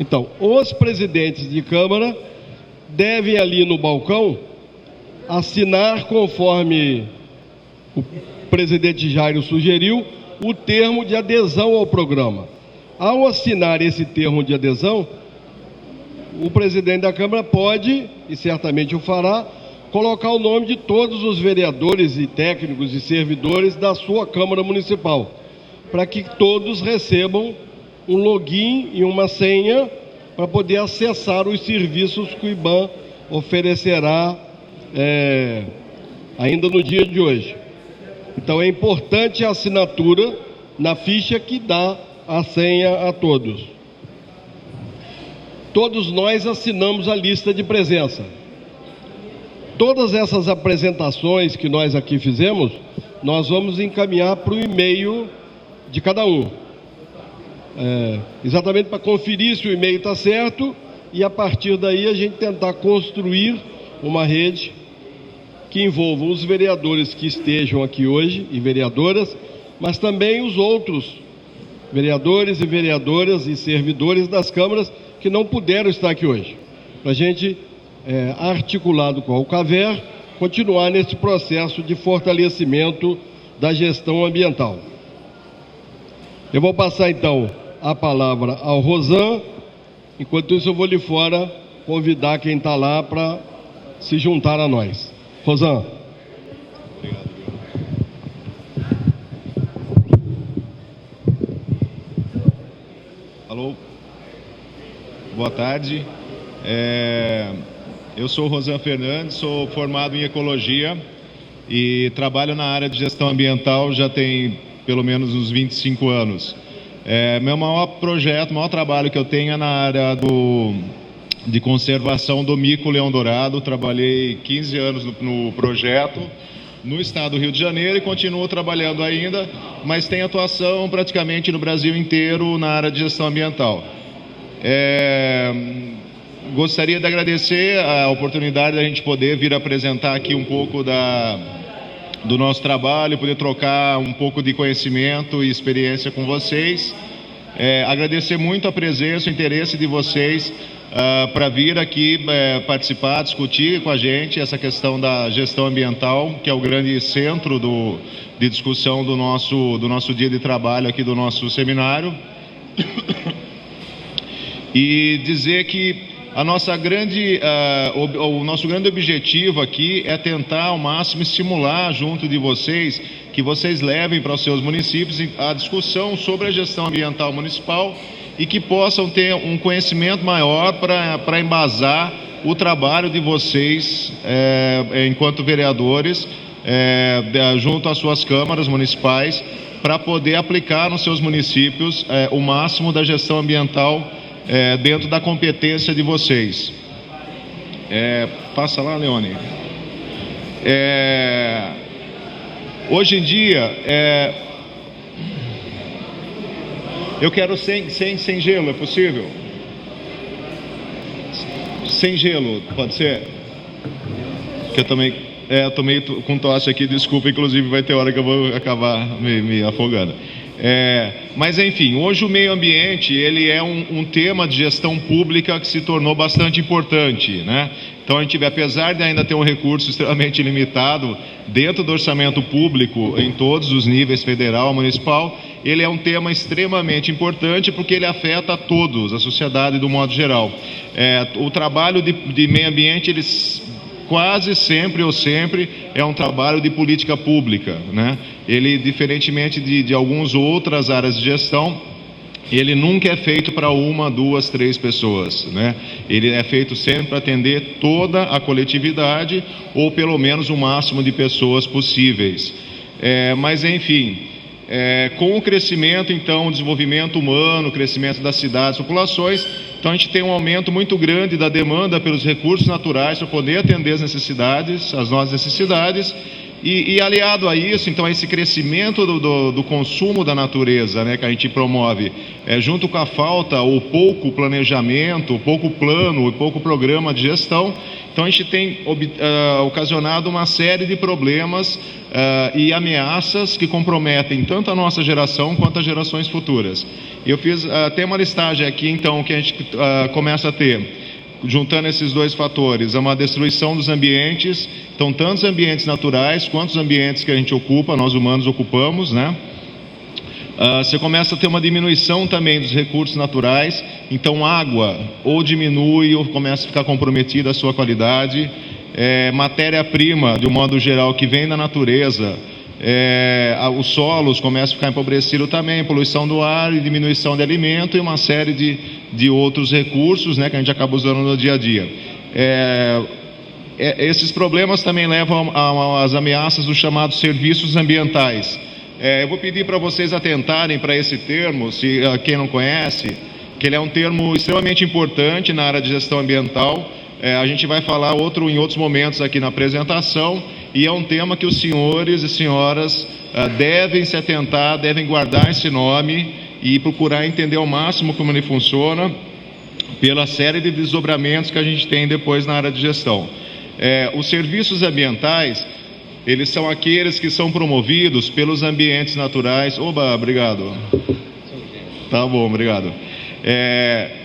Então, os presidentes de Câmara devem ali no balcão assinar, conforme o presidente Jairo sugeriu, o termo de adesão ao programa. Ao assinar esse termo de adesão, o presidente da Câmara pode, e certamente o fará, colocar o nome de todos os vereadores e técnicos e servidores da sua Câmara Municipal, para que todos recebam um login e uma senha para poder acessar os serviços que o IBAMA oferecerá ainda no dia de hoje. Então é importante a assinatura na ficha que dá a senha a todos. Todos nós assinamos a lista de presença. Todas essas apresentações que nós aqui fizemos, nós vamos encaminhar para o e-mail de cada um. Exatamente para conferir se o e-mail está certo e a partir daí a gente tentar construir uma rede que envolva os vereadores que estejam aqui hoje e vereadoras, mas também os outros vereadores e vereadoras e servidores das câmaras que não puderam estar aqui hoje, para a gente, articulado com a UCAVER, continuar nesse processo de fortalecimento da gestão ambiental. Eu vou passar então a palavra ao Rosan. Enquanto isso eu vou ali fora convidar quem está lá para se juntar a nós. Rosan. Obrigado. Alô, boa tarde. Eu sou o Rosan Fernandes, sou formado em Ecologia e trabalho na área de gestão ambiental já tem pelo menos uns 25 anos. Meu maior projeto, maior trabalho que eu tenho é na área de conservação do mico-leão dourado. Trabalhei 15 anos no projeto no estado do Rio de Janeiro e continuo trabalhando ainda, mas tenho atuação praticamente no Brasil inteiro na área de gestão ambiental. Gostaria de agradecer a oportunidade da gente poder vir apresentar aqui um pouco do nosso trabalho, poder trocar um pouco de conhecimento e experiência com vocês. Agradecer muito a presença, o interesse de vocês para vir aqui participar, discutir com a gente essa questão da gestão ambiental, que é o grande centro de discussão do nosso dia de trabalho aqui, do nosso seminário. E dizer que o nosso grande objetivo aqui é tentar ao máximo estimular junto de vocês, que vocês levem para os seus municípios a discussão sobre a gestão ambiental municipal e que possam ter um conhecimento maior para embasar o trabalho de vocês enquanto vereadores junto às suas câmaras municipais, para poder aplicar nos seus municípios o máximo da gestão ambiental dentro da competência de vocês. Passa lá, Leone. Hoje em dia, eu quero sem gelo, é possível? Sem gelo, pode ser? Que eu também tô meio com tosse aqui, desculpa, inclusive vai ter hora que eu vou acabar me afogando. Mas enfim, hoje o meio ambiente ele é um tema de gestão pública que se tornou bastante importante, né? Então a gente, apesar de ainda ter um recurso extremamente limitado dentro do orçamento público em todos os níveis, federal, municipal, ele é um tema extremamente importante porque ele afeta a todos, a sociedade do modo geral. O trabalho de meio ambiente, eles quase sempre ou sempre é um trabalho de política pública, né? Ele, diferentemente de algumas outras áreas de gestão, ele nunca é feito para uma, duas, três pessoas, né? Ele é feito sempre para atender toda a coletividade ou pelo menos o máximo de pessoas possíveis. Mas enfim, com o crescimento, então, o desenvolvimento humano, o crescimento das cidades, populações, então a gente tem um aumento muito grande da demanda pelos recursos naturais para poder atender as necessidades, as nossas necessidades, e aliado a isso, então, esse crescimento do consumo da natureza, né, que a gente promove, junto com a falta ou pouco planejamento, pouco plano, pouco programa de gestão, Então a gente tem ocasionado uma série de problemas e ameaças que comprometem tanto a nossa geração quanto as gerações futuras. Eu fiz até uma listagem aqui, então, que a gente começa a ter, juntando esses dois fatores, é uma destruição dos ambientes, então tanto os ambientes naturais quanto os ambientes que a gente ocupa, nós humanos ocupamos, né? Você começa a ter uma diminuição também dos recursos naturais, então água ou diminui ou começa a ficar comprometida a sua qualidade, matéria-prima, de um modo geral, que vem da natureza, os solos começam a ficar empobrecidos também, poluição do ar e diminuição de alimento e uma série de outros recursos, né, que a gente acaba usando no dia a dia. Esses problemas também levam às ameaças dos chamados serviços ambientais. Eu vou pedir para vocês atentarem para esse termo, se quem não conhece, que ele é um termo extremamente importante na área de gestão ambiental. A gente vai falar em outros momentos aqui na apresentação, e é um tema que os senhores e senhoras devem se atentar, devem guardar esse nome e procurar entender ao máximo como ele funciona, pela série de desdobramentos que a gente tem depois na área de gestão. Os serviços ambientais, eles são aqueles que são promovidos pelos ambientes naturais. Oba, obrigado. Tá bom, obrigado.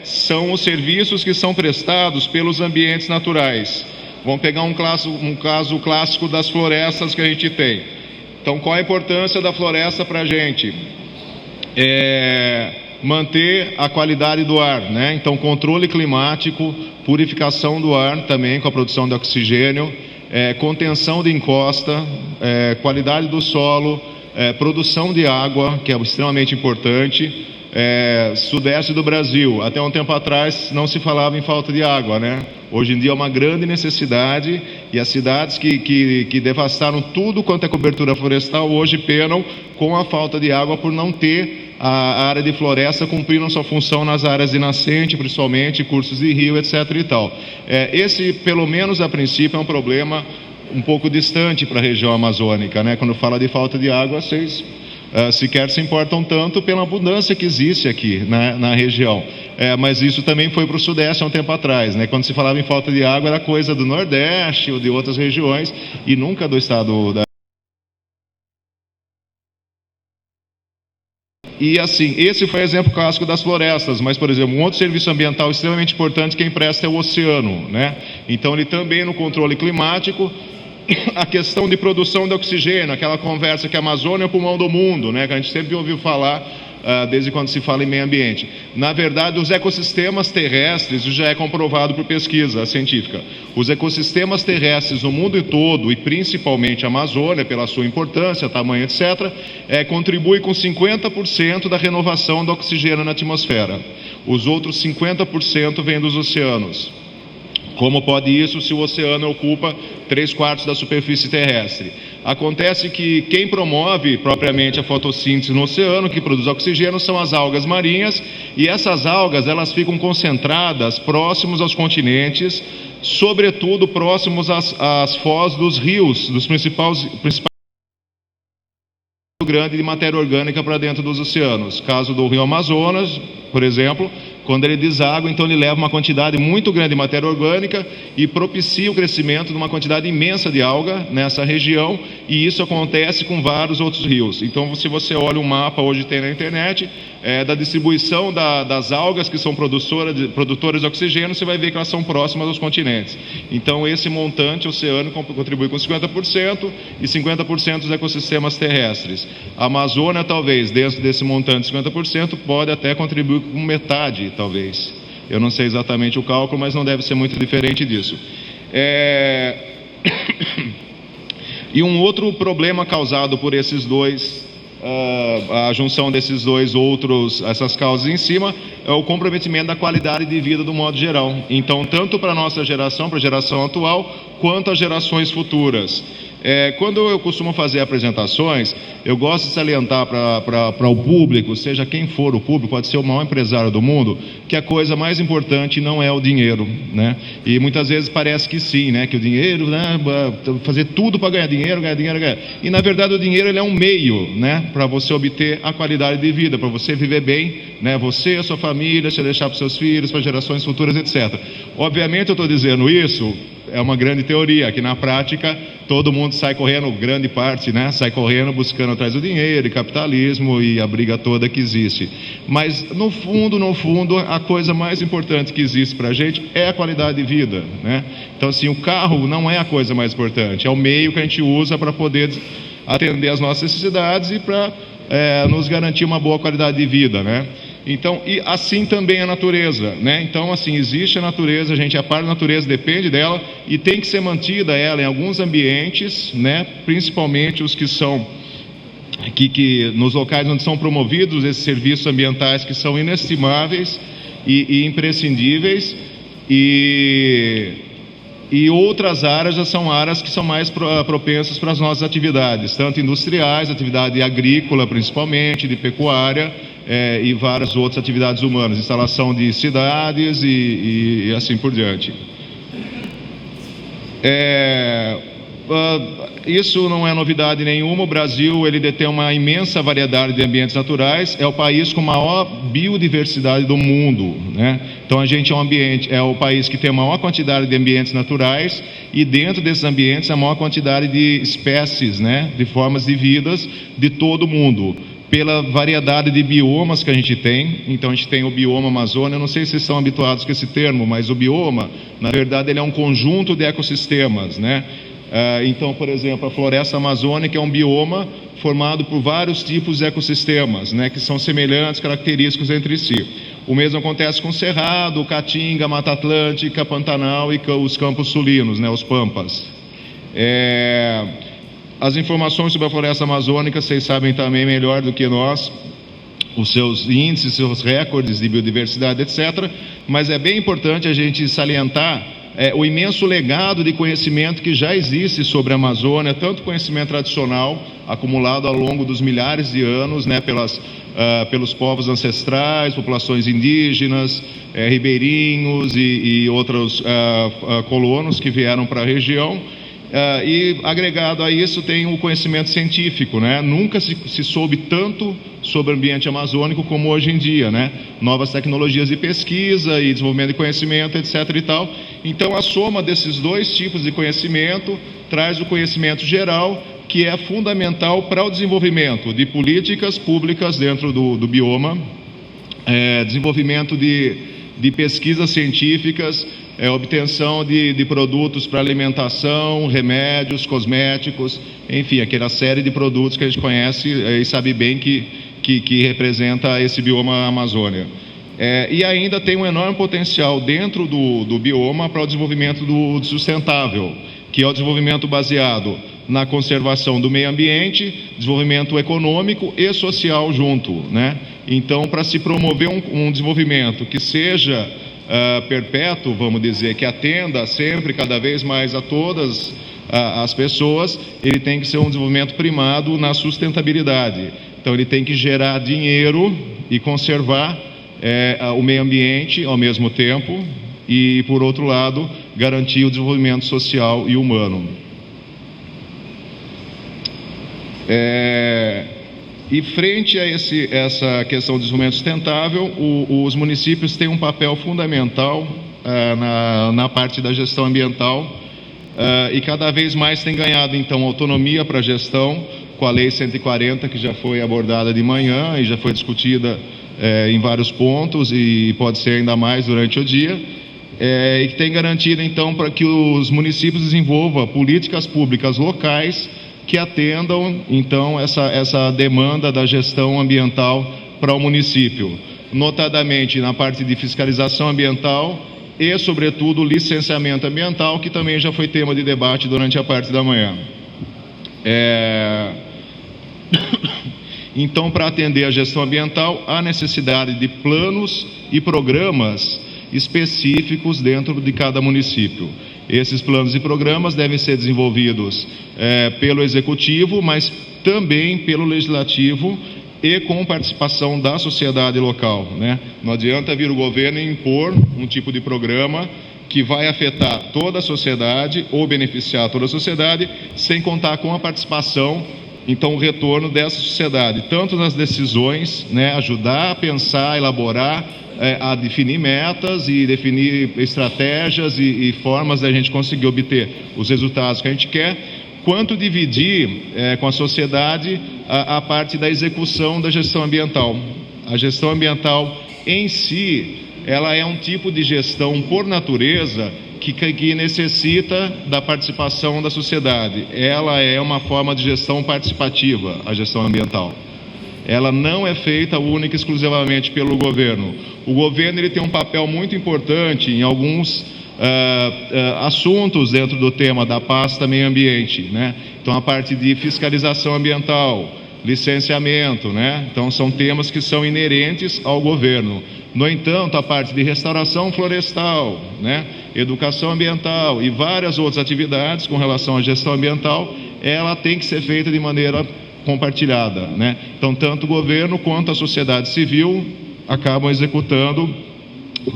São os serviços que são prestados pelos ambientes naturais. Vamos pegar um caso clássico das florestas que a gente tem. Então, qual a importância da floresta para a gente? Manter a qualidade do ar, né? Então, controle climático, purificação do ar também com a produção de oxigênio, contenção de encosta, qualidade do solo, produção de água, que é extremamente importante. Sudeste do Brasil, até um tempo atrás não se falava em falta de água, né? Hoje em dia é uma grande necessidade, e as cidades que devastaram tudo quanto é cobertura florestal hoje penam com a falta de água por não ter a área de floresta cumprindo sua função nas áreas de nascente, principalmente cursos de rio, etc. e tal. Esse, pelo menos a princípio, é um problema um pouco distante para a região amazônica, né? Quando fala de falta de água, vocês sequer se importam tanto pela abundância que existe aqui na região. Mas isso também foi para o Sudeste há um tempo atrás, né? Quando se falava em falta de água, era coisa do Nordeste ou de outras regiões, e nunca do estado da... E assim, esse foi o exemplo clássico das florestas, mas, por exemplo, um outro serviço ambiental extremamente importante quem presta é o oceano, né? Então, ele também no controle climático, a questão de produção de oxigênio, aquela conversa que a Amazônia é o pulmão do mundo, né? Que a gente sempre ouviu falar desde quando se fala em meio ambiente. Na verdade, os ecossistemas terrestres, isso já é comprovado por pesquisa científica, os ecossistemas terrestres no mundo todo, e principalmente a Amazônia, pela sua importância, tamanho, etc., contribui com 50% da renovação do oxigênio na atmosfera. Os outros 50% vêm dos oceanos. Como pode isso se o oceano ocupa 3/4 da superfície terrestre? Acontece que quem promove propriamente a fotossíntese no oceano, que produz oxigênio, são as algas marinhas, e essas algas elas ficam concentradas próximos aos continentes, sobretudo próximos às foz dos rios, dos principais grande de matéria orgânica para dentro dos oceanos. Caso do rio Amazonas, por exemplo, quando ele deságua, então ele leva uma quantidade muito grande de matéria orgânica e propicia o crescimento de uma quantidade imensa de alga nessa região, e isso acontece com vários outros rios. Então, se você olha um mapa, hoje tem na internet, da distribuição das algas que são produtoras de oxigênio, você vai ver que elas são próximas aos continentes. Então, esse montante oceânico contribui com 50% e 50% dos ecossistemas terrestres. A Amazônia, talvez, dentro desse montante de 50%, pode até contribuir com metade, talvez. Eu não sei exatamente o cálculo, mas não deve ser muito diferente disso. E um outro problema causado por esses dois, a junção desses dois outros, essas causas em cima, é o comprometimento da qualidade de vida do modo geral. Então, tanto para a nossa geração, para a geração atual, quanto as gerações futuras. Quando eu costumo fazer apresentações, eu gosto de salientar para o público, seja quem for o público, pode ser o maior empresário do mundo, que a coisa mais importante não é o dinheiro, né? E muitas vezes parece que sim, né? Que o dinheiro, né? Fazer tudo para ganhar dinheiro. E na verdade o dinheiro ele é um meio, né? Para você obter a qualidade de vida, para você viver bem, né? Você, a sua família, você deixar para os seus filhos, para gerações futuras, etc. Obviamente eu estou dizendo isso é uma grande teoria, que na prática todo mundo sai correndo, grande parte, né, sai correndo buscando atrás do dinheiro e capitalismo e a briga toda que existe. Mas no fundo, a coisa mais importante que existe para a gente é a qualidade de vida, né? Então assim, o carro não é a coisa mais importante, é o meio que a gente usa para poder atender às nossas necessidades e para nos garantir uma boa qualidade de vida, né? Então, e assim também a natureza, né? Então, assim, existe a natureza, a gente é a parte da natureza, depende dela e tem que ser mantida ela em alguns ambientes, né? Principalmente os que são, que nos locais onde são promovidos esses serviços ambientais que são inestimáveis e imprescindíveis, e outras áreas já são áreas que são mais propensas para as nossas atividades, tanto industriais, atividade agrícola principalmente, de pecuária, e várias outras atividades humanas, instalação de cidades e assim por diante. Isso não é novidade nenhuma. O Brasil, ele detém uma imensa variedade de ambientes naturais, é o país com maior biodiversidade do mundo, né? Então a gente é o país que tem a maior quantidade de ambientes naturais e dentro desses ambientes a maior quantidade de espécies, né, de formas de vidas de todo o mundo, pela variedade de biomas que a gente tem. Então a gente tem o bioma Amazônia, eu não sei se vocês estão habituados com esse termo, mas o bioma, na verdade, ele é um conjunto de ecossistemas, né? Então, por exemplo, a floresta amazônica é um bioma formado por vários tipos de ecossistemas, né, que são semelhantes, característicos entre si. O mesmo acontece com o Cerrado, Caatinga, Mata Atlântica, Pantanal e os Campos Sulinos, né, os Pampas. As informações sobre a floresta amazônica, vocês sabem também melhor do que nós, os seus índices, seus recordes de biodiversidade, etc. Mas é bem importante a gente salientar o imenso legado de conhecimento que já existe sobre a Amazônia, tanto conhecimento tradicional, acumulado ao longo dos milhares de anos, né, pelos povos ancestrais, populações indígenas, ribeirinhos e outros colonos que vieram para a região. E agregado a isso tem o conhecimento científico, né? Nunca se soube tanto sobre o ambiente amazônico como hoje em dia, né? Novas tecnologias de pesquisa e desenvolvimento de conhecimento, etc. e tal. Então a soma desses dois tipos de conhecimento traz o conhecimento geral, que é fundamental para o desenvolvimento de políticas públicas dentro do bioma, desenvolvimento de pesquisas científicas, obtenção de produtos para alimentação, remédios, cosméticos, enfim, aquela série de produtos que a gente conhece e sabe bem que representa esse bioma Amazônia. E ainda tem um enorme potencial dentro do bioma para o desenvolvimento do sustentável, que é o desenvolvimento baseado na conservação do meio ambiente, desenvolvimento econômico e social junto, né? Então, para se promover um desenvolvimento que seja perpétuo, vamos dizer, que atenda sempre, cada vez mais a todas as pessoas, ele tem que ser um desenvolvimento primado na sustentabilidade. Então ele tem que gerar dinheiro e conservar o meio ambiente ao mesmo tempo e, por outro lado, garantir o desenvolvimento social e humano. E frente a essa questão do desenvolvimento sustentável, os municípios têm um papel fundamental na parte da gestão ambiental e cada vez mais tem ganhado, então, autonomia para a gestão, com a Lei 140, que já foi abordada de manhã e já foi discutida em vários pontos e pode ser ainda mais durante o dia, e que tem garantido, então, para que os municípios desenvolvam políticas públicas locais que atendam, então, essa demanda da gestão ambiental para o município, notadamente na parte de fiscalização ambiental e, sobretudo, licenciamento ambiental, que também já foi tema de debate durante a parte da manhã. Então, para atender a gestão ambiental, há necessidade de planos e programas específicos dentro de cada município. Esses planos e programas devem ser desenvolvidos pelo Executivo, mas também pelo Legislativo e com participação da sociedade local, né? Não adianta vir o governo e impor um tipo de programa que vai afetar toda a sociedade ou beneficiar toda a sociedade sem contar com a participação, então o retorno dessa sociedade, tanto nas decisões, né, ajudar a pensar, elaborar a definir metas e definir estratégias e formas da gente conseguir obter os resultados que a gente quer, quanto dividir com a sociedade a parte da execução da gestão ambiental. A gestão ambiental em si, ela é um tipo de gestão por natureza que necessita da participação da sociedade. Ela é uma forma de gestão participativa, a gestão ambiental. Ela não é feita única e exclusivamente pelo governo. O governo ele tem um papel muito importante em alguns assuntos dentro do tema da pasta meio ambiente, né? Então, a parte de fiscalização ambiental, licenciamento, né? Então, são temas que são inerentes ao governo. No entanto, a parte de restauração florestal, né? Educação ambiental e várias outras atividades com relação à gestão ambiental, ela tem que ser feita de maneira compartilhada, né? Então, tanto o governo quanto a sociedade civil acabam executando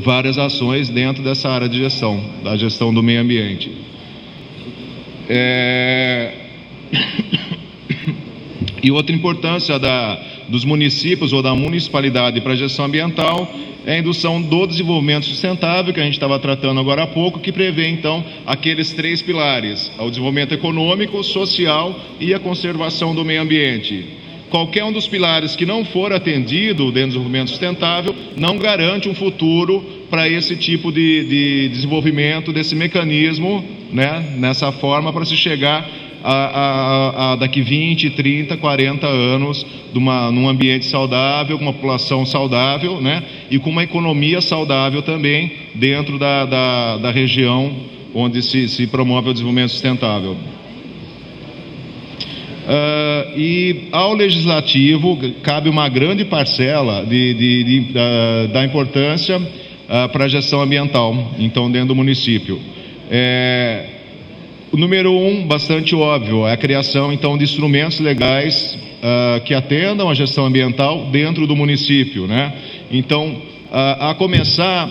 várias ações dentro dessa área de gestão, da gestão do meio ambiente. E outra importância dos municípios ou da municipalidade para a gestão ambiental é a indução do desenvolvimento sustentável, que a gente estava tratando agora há pouco, que prevê, então, aqueles 3 pilares: o desenvolvimento econômico, social e a conservação do meio ambiente. Qualquer um dos pilares que não for atendido dentro do desenvolvimento sustentável não garante um futuro para esse tipo de desenvolvimento, desse mecanismo, né, nessa forma, para se chegar a daqui 20, 30, 40 anos num ambiente saudável, com uma população saudável, né, e com uma economia saudável também dentro da região onde se promove o desenvolvimento sustentável. E ao legislativo cabe uma grande parcela da importância para a gestão ambiental, então, dentro do município. O número 1, bastante óbvio, é a criação, então, de instrumentos legais que atendam a gestão ambiental dentro do município, né? Então, a começar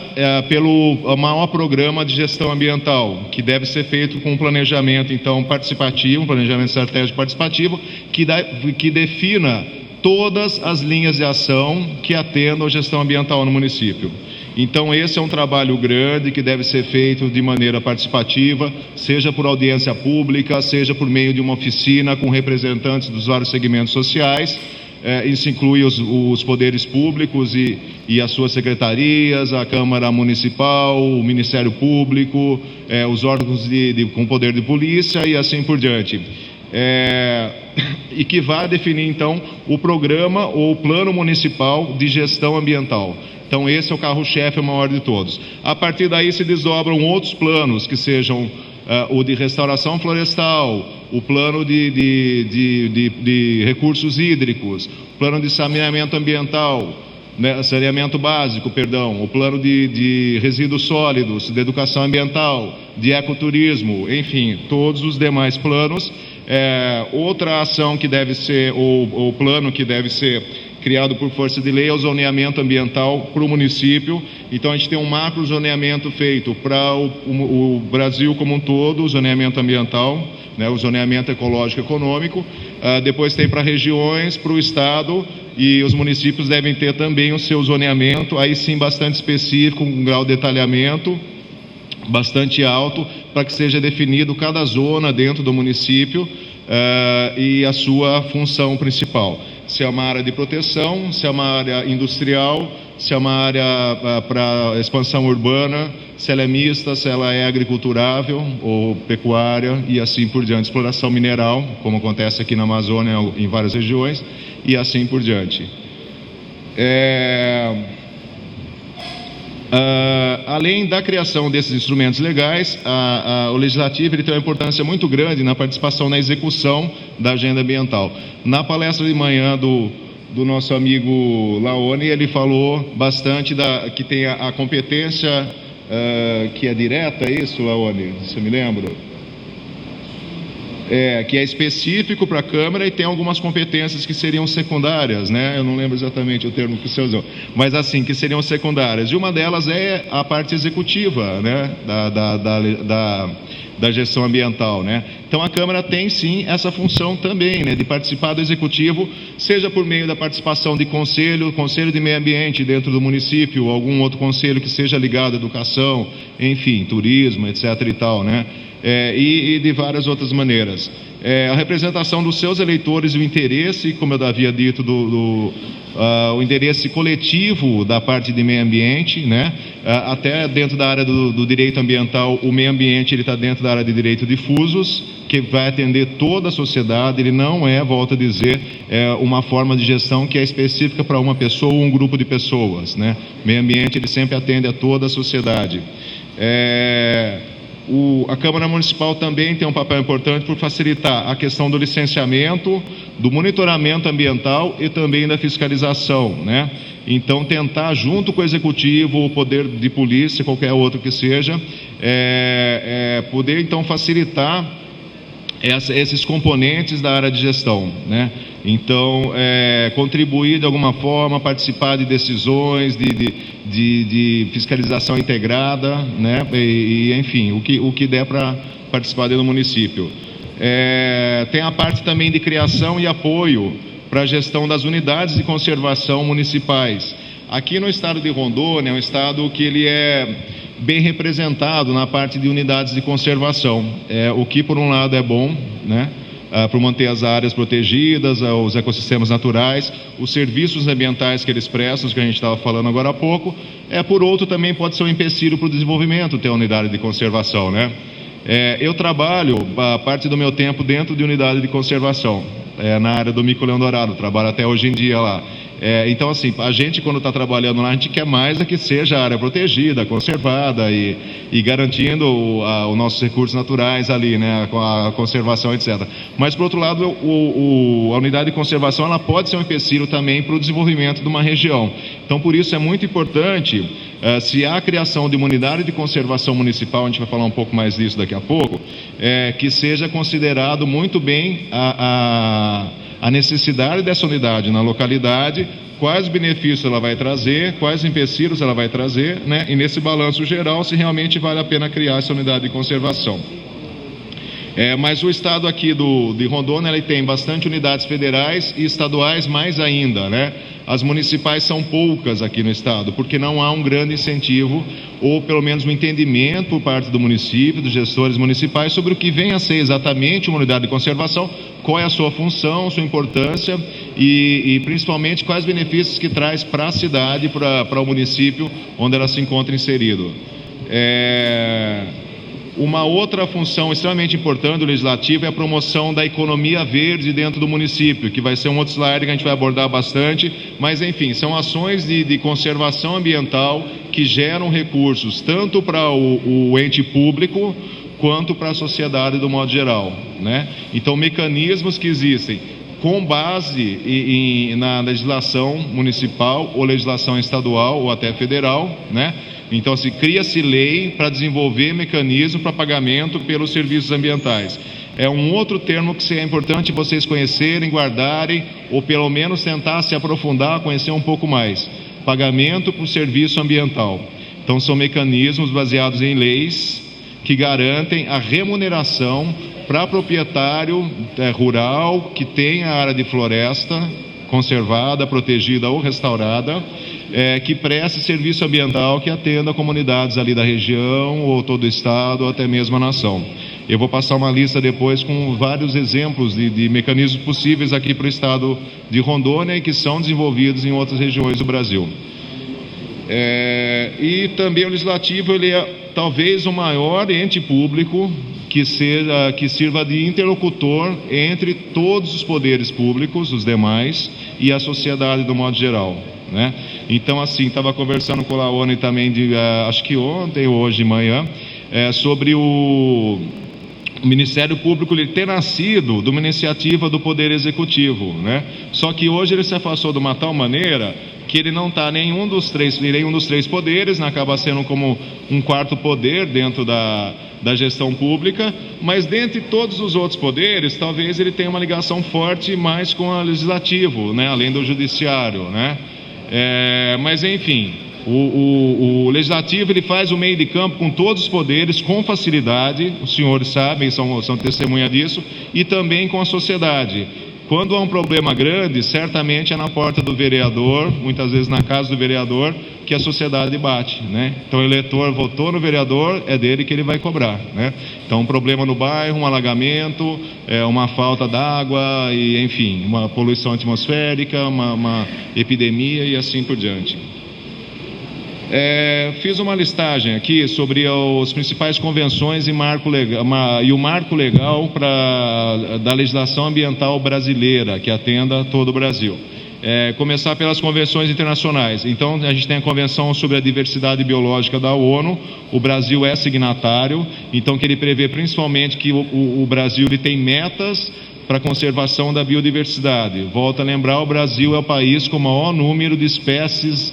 pelo maior programa de gestão ambiental, que deve ser feito com um planejamento, então, participativo, um planejamento estratégico participativo, que defina todas as linhas de ação que atendam a gestão ambiental no município. Então, esse é um trabalho grande que deve ser feito de maneira participativa, seja por audiência pública, seja por meio de uma oficina com representantes dos vários segmentos sociais. Isso inclui os poderes públicos e as suas secretarias, a Câmara Municipal, o Ministério Público, os órgãos com poder de polícia e assim por diante. E que vai definir, então, o programa ou o plano municipal de gestão ambiental. Então, esse é o carro-chefe, o maior de todos. A partir daí se desdobram outros planos, que sejam o de restauração florestal, o plano de recursos hídricos, o plano de saneamento ambiental, né, saneamento básico, perdão, o plano de resíduos sólidos, de educação ambiental, de ecoturismo, enfim, todos os demais planos. Outra ação que deve ser, ou plano que deve ser criado por força de lei, é o zoneamento ambiental para o município. Então, a gente tem um macro zoneamento feito para o Brasil como um todo, o zoneamento ambiental, né, o zoneamento ecológico econômico. Depois tem para regiões, para o estado, e os municípios devem ter também o seu zoneamento, aí sim bastante específico, com um grau de detalhamento bastante alto, para que seja definido cada zona dentro do município e a sua função principal. Se é uma área de proteção, se é uma área industrial, se é uma área para expansão urbana, se ela é mista, se ela é agriculturável ou pecuária e assim por diante. Exploração mineral, como acontece aqui na Amazônia, em várias regiões, e assim por diante. Além da criação desses instrumentos legais, o Legislativo ele tem uma importância muito grande na participação na execução da agenda ambiental. Na palestra de manhã do nosso amigo Laone, ele falou bastante que tem a competência que é direta, é isso, Laone? Você me lembra? Que é específico para a Câmara e tem algumas competências que seriam secundárias, né? Eu não lembro exatamente o termo que você usou, mas assim, que seriam secundárias. E uma delas é a parte executiva, né? da gestão ambiental, né? Então a Câmara tem sim essa função também, né, de participar do Executivo, seja por meio da participação de conselho de meio ambiente dentro do município, ou algum outro conselho que seja ligado à educação, enfim, turismo, etc. e tal, né? E de várias outras maneiras. A representação dos seus eleitores e o interesse, como eu havia dito, o interesse coletivo da parte de meio ambiente, né? Até dentro da área do direito ambiental, o meio ambiente está dentro da área de direito difusos, que vai atender toda a sociedade. Ele não é, volto a dizer, uma forma de gestão que é específica para uma pessoa ou um grupo de pessoas, né? Meio ambiente ele sempre atende a toda a sociedade. A Câmara Municipal também tem um papel importante por facilitar a questão do licenciamento, do monitoramento ambiental e também da fiscalização, né? Então, tentar, junto com o Executivo, o Poder de Polícia, qualquer outro que seja, poder, então, facilitar esses componentes da área de gestão, né? Então, contribuir de alguma forma, participar de decisões, de fiscalização integrada, né? E enfim, o que der para participar dentro do município. Tem a parte também de criação e apoio para a gestão das unidades de conservação municipais. Aqui no estado de Rondônia, é um estado que ele é bem representado na parte de unidades de conservação, o que por um lado é bom, né? Para manter as áreas protegidas, os ecossistemas naturais, os serviços ambientais que eles prestam, que a gente estava falando agora há pouco. Por outro, também pode ser um empecilho para o desenvolvimento ter a unidade de conservação, né? Eu trabalho parte do meu tempo dentro de unidade de conservação, na área do Mico Leão Dourado, trabalho até hoje em dia lá. Então, assim, a gente, quando está trabalhando lá, a gente quer mais que seja a área protegida, conservada e garantindo os nossos recursos naturais ali, né, com a conservação, etc. Mas, por outro lado, a unidade de conservação ela pode ser um empecilho também para o desenvolvimento de uma região. Então, por isso é muito importante, se há a criação de uma unidade de conservação municipal, a gente vai falar um pouco mais disso daqui a pouco, que seja considerado muito bem a necessidade dessa unidade na localidade, quais benefícios ela vai trazer, quais empecilhos ela vai trazer, né? E nesse balanço geral, se realmente vale a pena criar essa unidade de conservação. Mas o estado aqui de Rondônia, ele tem bastante unidades federais e estaduais mais ainda, né? As municipais são poucas aqui no estado, porque não há um grande incentivo, ou pelo menos um entendimento por parte do município, dos gestores municipais, sobre o que vem a ser exatamente uma unidade de conservação, qual é a sua função, sua importância e principalmente quais benefícios que traz para a cidade, para o município onde ela se encontra inserido. Uma outra função extremamente importante do Legislativo é a promoção da economia verde dentro do município, que vai ser um outro slide que a gente vai abordar bastante, mas enfim, são ações de conservação ambiental que geram recursos tanto para o ente público quanto para a sociedade do modo geral, né? Então, mecanismos que existem com base na legislação municipal ou legislação estadual ou até federal, né? Então, se cria-se lei para desenvolver mecanismo para pagamento pelos serviços ambientais. É um outro termo que é importante vocês conhecerem, guardarem, ou pelo menos tentar se aprofundar, conhecer um pouco mais. Pagamento por serviço ambiental. Então, são mecanismos baseados em leis que garantem a remuneração para proprietário rural que tem a área de floresta conservada, protegida ou restaurada, que preste serviço ambiental que atenda comunidades ali da região, ou todo o estado, ou até mesmo a nação. Eu vou passar uma lista depois com vários exemplos de mecanismos possíveis aqui para o estado de Rondônia e que são desenvolvidos em outras regiões do Brasil. E também o Legislativo, ele é talvez o maior ente público que sirva de interlocutor entre todos os poderes públicos, os demais, e a sociedade do modo geral, né? Então, assim, estava conversando com a Laone também, acho que ontem ou hoje de manhã, sobre o Ministério Público ele ter nascido de uma iniciativa do Poder Executivo, né? Só que hoje ele se afastou de uma tal maneira que ele não está nenhum dos três poderes, né? Acaba sendo como um quarto poder dentro da gestão pública, mas dentre todos os outros poderes, talvez ele tenha uma ligação forte mais com o Legislativo, né? Além do Judiciário, né? Mas enfim, O Legislativo ele faz o meio de campo com todos os poderes, com facilidade, os senhores sabem, são testemunha disso, e também com a sociedade. Quando há um problema grande, certamente é na porta do vereador, muitas vezes na casa do vereador, que a sociedade bate, né? Então o eleitor votou no vereador, é dele que ele vai cobrar, né? Então um problema no bairro, um alagamento, uma falta d'água, e enfim, uma poluição atmosférica, uma epidemia e assim por diante. Fiz uma listagem aqui sobre as principais convenções e o marco legal da legislação ambiental brasileira, que atenda todo o Brasil. Começar pelas convenções internacionais. Então, a gente tem a Convenção sobre a Diversidade Biológica da ONU, o Brasil é signatário, então que ele prevê principalmente que o Brasil ele tem metas para a conservação da biodiversidade. Volto a lembrar, o Brasil é o país com o maior número de espécies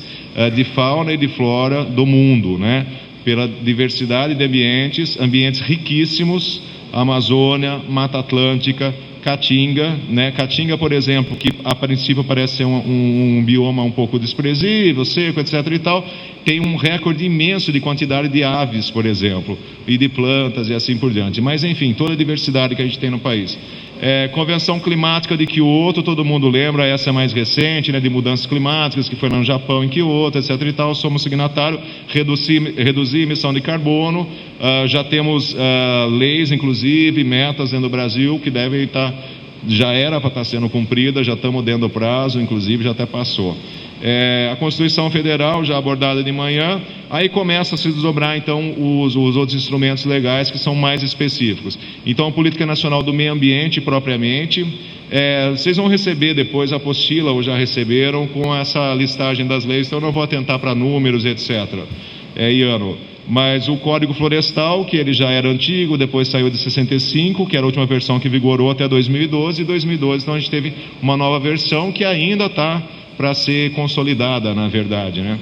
de fauna e de flora do mundo, né? Pela diversidade de ambientes riquíssimos, Amazônia, Mata Atlântica, Caatinga, né? Caatinga, por exemplo, que a princípio parece ser um bioma um pouco desprezível, seco, etc. e tal, tem um recorde imenso de quantidade de aves, por exemplo, e de plantas e assim por diante. Mas, enfim, toda a diversidade que a gente tem no país. Convenção Climática de Kyoto, todo mundo lembra, essa é mais recente, né, de mudanças climáticas, que foi lá no Japão, em Kyoto, etc. e tal, somos signatários, reduzir emissão de carbono, já temos leis, inclusive, metas dentro do Brasil, que devem estar, já era para estar sendo cumprida, já estamos dentro do prazo, inclusive já até passou. A Constituição Federal, já abordada de manhã, aí começa a se desdobrar então os outros instrumentos legais que são mais específicos. Então a Política Nacional do Meio Ambiente propriamente, vocês vão receber depois a apostila, ou já receberam, com essa listagem das leis, então eu não vou atentar para números, etc. Mas o Código Florestal, que ele já era antigo, depois saiu de 65, que era a última versão que vigorou até 2012, e 2012 então a gente teve uma nova versão que ainda está para ser consolidada, na verdade, né?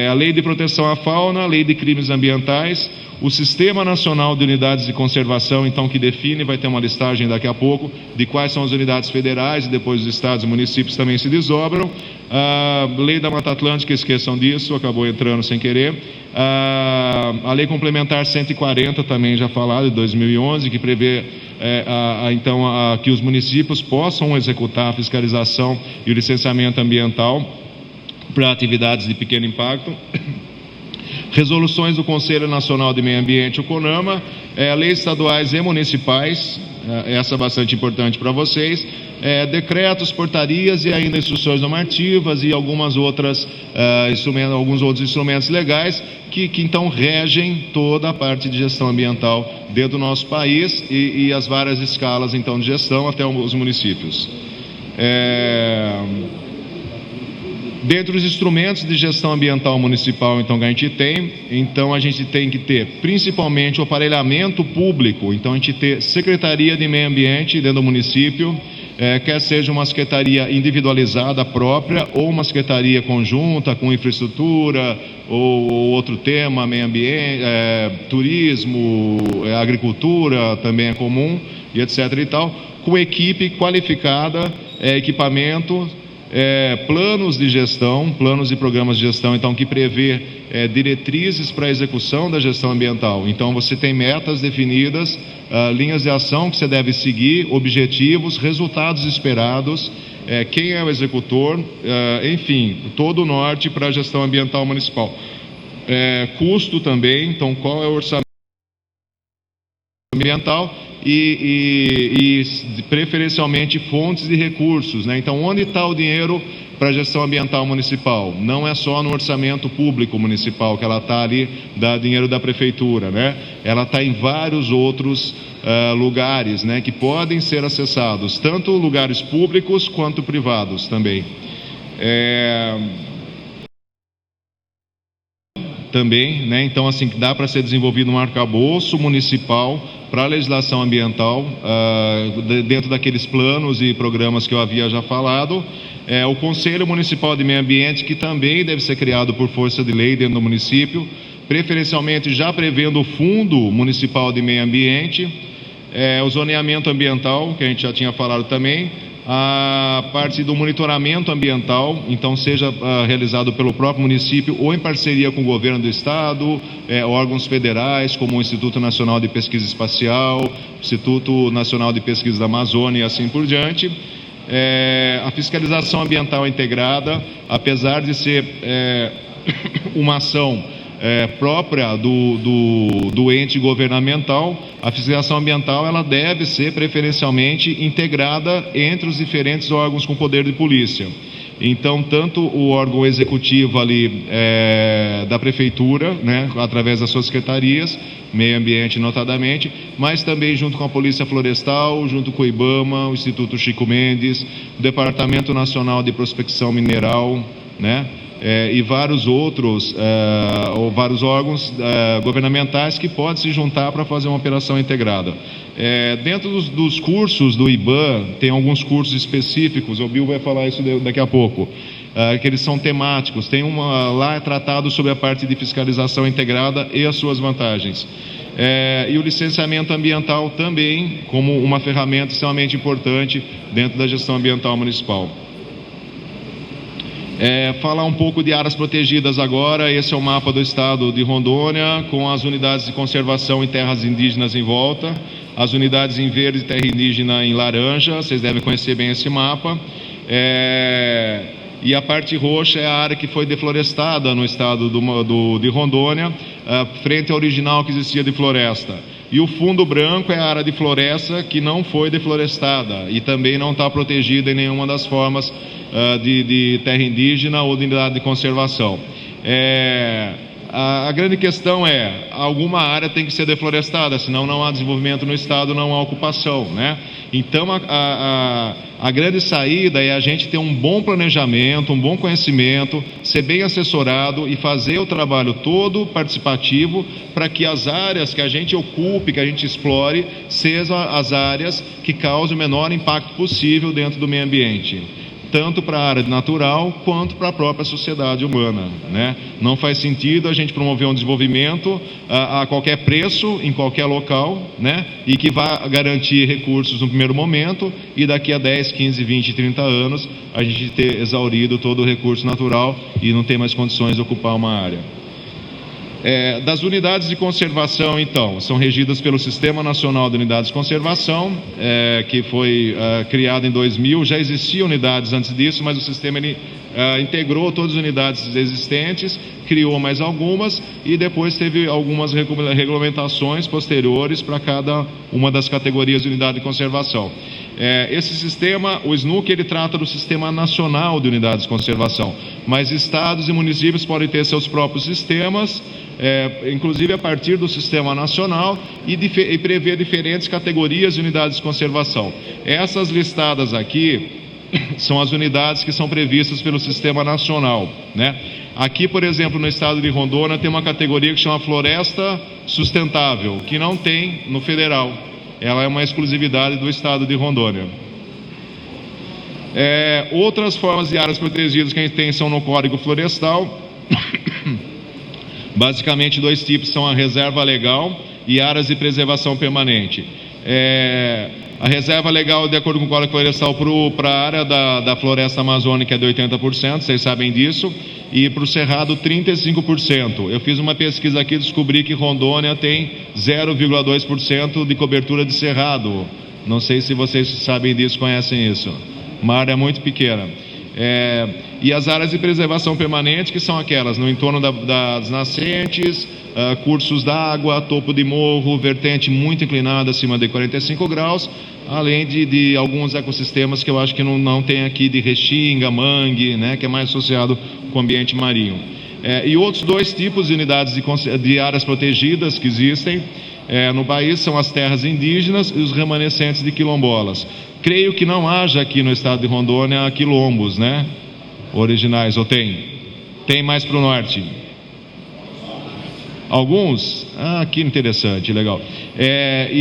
A Lei de Proteção à Fauna, a Lei de Crimes Ambientais, o Sistema Nacional de Unidades de Conservação, então, que define, vai ter uma listagem daqui a pouco, de quais são as unidades federais, e depois os estados e municípios também se desdobram. A Lei da Mata Atlântica, esqueçam disso, acabou entrando sem querer. A Lei Complementar 140, também já falado, de 2011, que prevê que os municípios possam executar a fiscalização e o licenciamento ambiental para atividades de pequeno impacto. Resoluções do Conselho Nacional de Meio Ambiente, o CONAMA, leis estaduais e municipais, essa é bastante importante para vocês, decretos, portarias e ainda instruções normativas e alguns outros instrumentos legais que então regem toda a parte de gestão ambiental dentro do nosso país e as várias escalas então de gestão até os municípios. Dentre os instrumentos de gestão ambiental municipal, então, que a gente tem, então a gente tem que ter principalmente o aparelhamento público, então a gente ter Secretaria de Meio Ambiente dentro do município, quer seja uma secretaria individualizada própria ou uma secretaria conjunta com infraestrutura ou outro tema, meio ambiente, turismo, agricultura também é comum, e etc. e tal, com equipe qualificada, equipamento, planos de gestão, planos e programas de gestão, então, que prevê diretrizes para a execução da gestão ambiental. Então, você tem metas definidas, linhas de ação que você deve seguir, objetivos, resultados esperados, quem é o executor, enfim, todo o norte para a gestão ambiental municipal. Custo também, então, qual é o orçamento ambiental e preferencialmente fontes de recursos, né? Então, onde está o dinheiro para a gestão ambiental municipal? Não é só no orçamento público municipal que ela está ali, dá dinheiro da prefeitura, né? Ela está em vários outros lugares, né, que podem ser acessados, tanto lugares públicos quanto privados também. Também, né? Então, assim, dá para ser desenvolvido um arcabouço municipal para a legislação ambiental, dentro daqueles planos e programas que eu havia já falado. O Conselho Municipal de Meio Ambiente, que também deve ser criado por força de lei dentro do município, preferencialmente já prevendo o Fundo Municipal de Meio Ambiente, o zoneamento ambiental, que a gente já tinha falado também, a parte do monitoramento ambiental, então seja realizado pelo próprio município ou em parceria com o governo do estado, órgãos federais como o Instituto Nacional de Pesquisa Espacial, Instituto Nacional de Pesquisa da Amazônia e assim por diante. A fiscalização ambiental integrada, apesar de ser uma ação própria do ente governamental, a fiscalização ambiental ela deve ser preferencialmente integrada entre os diferentes órgãos com poder de polícia. Então, tanto o órgão executivo ali da prefeitura, né, através das suas secretarias, meio ambiente notadamente, mas também junto com a Polícia Florestal, junto com o IBAMA, o Instituto Chico Mendes, o Departamento Nacional de Prospecção Mineral, né, e vários outros, ou vários órgãos governamentais que podem se juntar para fazer uma operação integrada. Dentro dos cursos do IBAN, tem alguns cursos específicos, o Bill vai falar isso daqui a pouco, que eles são temáticos. Tem lá é tratado sobre a parte de fiscalização integrada e as suas vantagens. E o licenciamento ambiental também, como uma ferramenta extremamente importante dentro da gestão ambiental municipal. Falar um pouco de áreas protegidas agora. Esse é o mapa do estado de Rondônia, com as unidades de conservação em terras indígenas em volta, as unidades em verde e terra indígena em laranja. Vocês devem conhecer bem esse mapa. E a parte roxa é a área que foi deflorestada no estado de Rondônia, frente ao original que existia de floresta. E o fundo branco é a área de floresta que não foi deflorestada e também não está protegida em nenhuma das formas de terra indígena ou de unidade de conservação. A grande questão alguma área tem que ser deflorestada, senão não há desenvolvimento no estado, não há ocupação, né? Então a grande saída é a gente ter um bom planejamento, um bom conhecimento, ser bem assessorado e fazer o trabalho todo participativo para que as áreas que a gente ocupe, que a gente explore, sejam as áreas que causem o menor impacto possível dentro do meio ambiente, tanto para a área natural quanto para a própria sociedade humana, né? Não faz sentido a gente promover um desenvolvimento a qualquer preço, em qualquer local, né? E que vá garantir recursos no primeiro momento e daqui a 10, 15, 20, 30 anos a gente ter exaurido todo o recurso natural e não ter mais condições de ocupar uma área. Das unidades de conservação, então, são regidas pelo Sistema Nacional de Unidades de Conservação, que foi criado em 2000. Já existiam unidades antes disso, mas o sistema integrou todas as unidades existentes, criou mais algumas e depois teve algumas regulamentações posteriores para cada uma das categorias de unidade de conservação. Esse sistema, o SNUC, ele trata do Sistema Nacional de Unidades de Conservação, mas estados e municípios podem ter seus próprios sistemas, inclusive a partir do Sistema Nacional, e prever diferentes categorias de unidades de conservação. Essas listadas aqui são as unidades que são previstas pelo Sistema Nacional, né? Aqui, por exemplo, no estado de Rondônia, tem uma categoria que chama Floresta Sustentável, que não tem no federal. Ela é uma exclusividade do estado de Rondônia. Outras formas de áreas protegidas que a gente tem são no Código Florestal. Basicamente, dois tipos são a reserva legal e áreas de preservação permanente. A reserva legal, de acordo com o Código Florestal, para a área da floresta amazônica é de 80%, vocês sabem disso, e para o cerrado 35%. Eu fiz uma pesquisa aqui e descobri que Rondônia tem 0,2% de cobertura de cerrado. Não sei se vocês sabem disso, conhecem isso. Uma área muito pequena. E as áreas de preservação permanente, que são aquelas no entorno das nascentes, cursos d'água, topo de morro, vertente muito inclinada acima de 45 graus, além de alguns ecossistemas que eu acho que não tem aqui, de restinga, mangue, né, que é mais associado com o ambiente marinho. E outros dois tipos de unidades de áreas protegidas que existem no país são as terras indígenas e os remanescentes de quilombolas. Creio que não haja aqui no estado de Rondônia quilombos, né, originais, ou tem? Tem mais para o norte. Alguns? Que interessante, legal.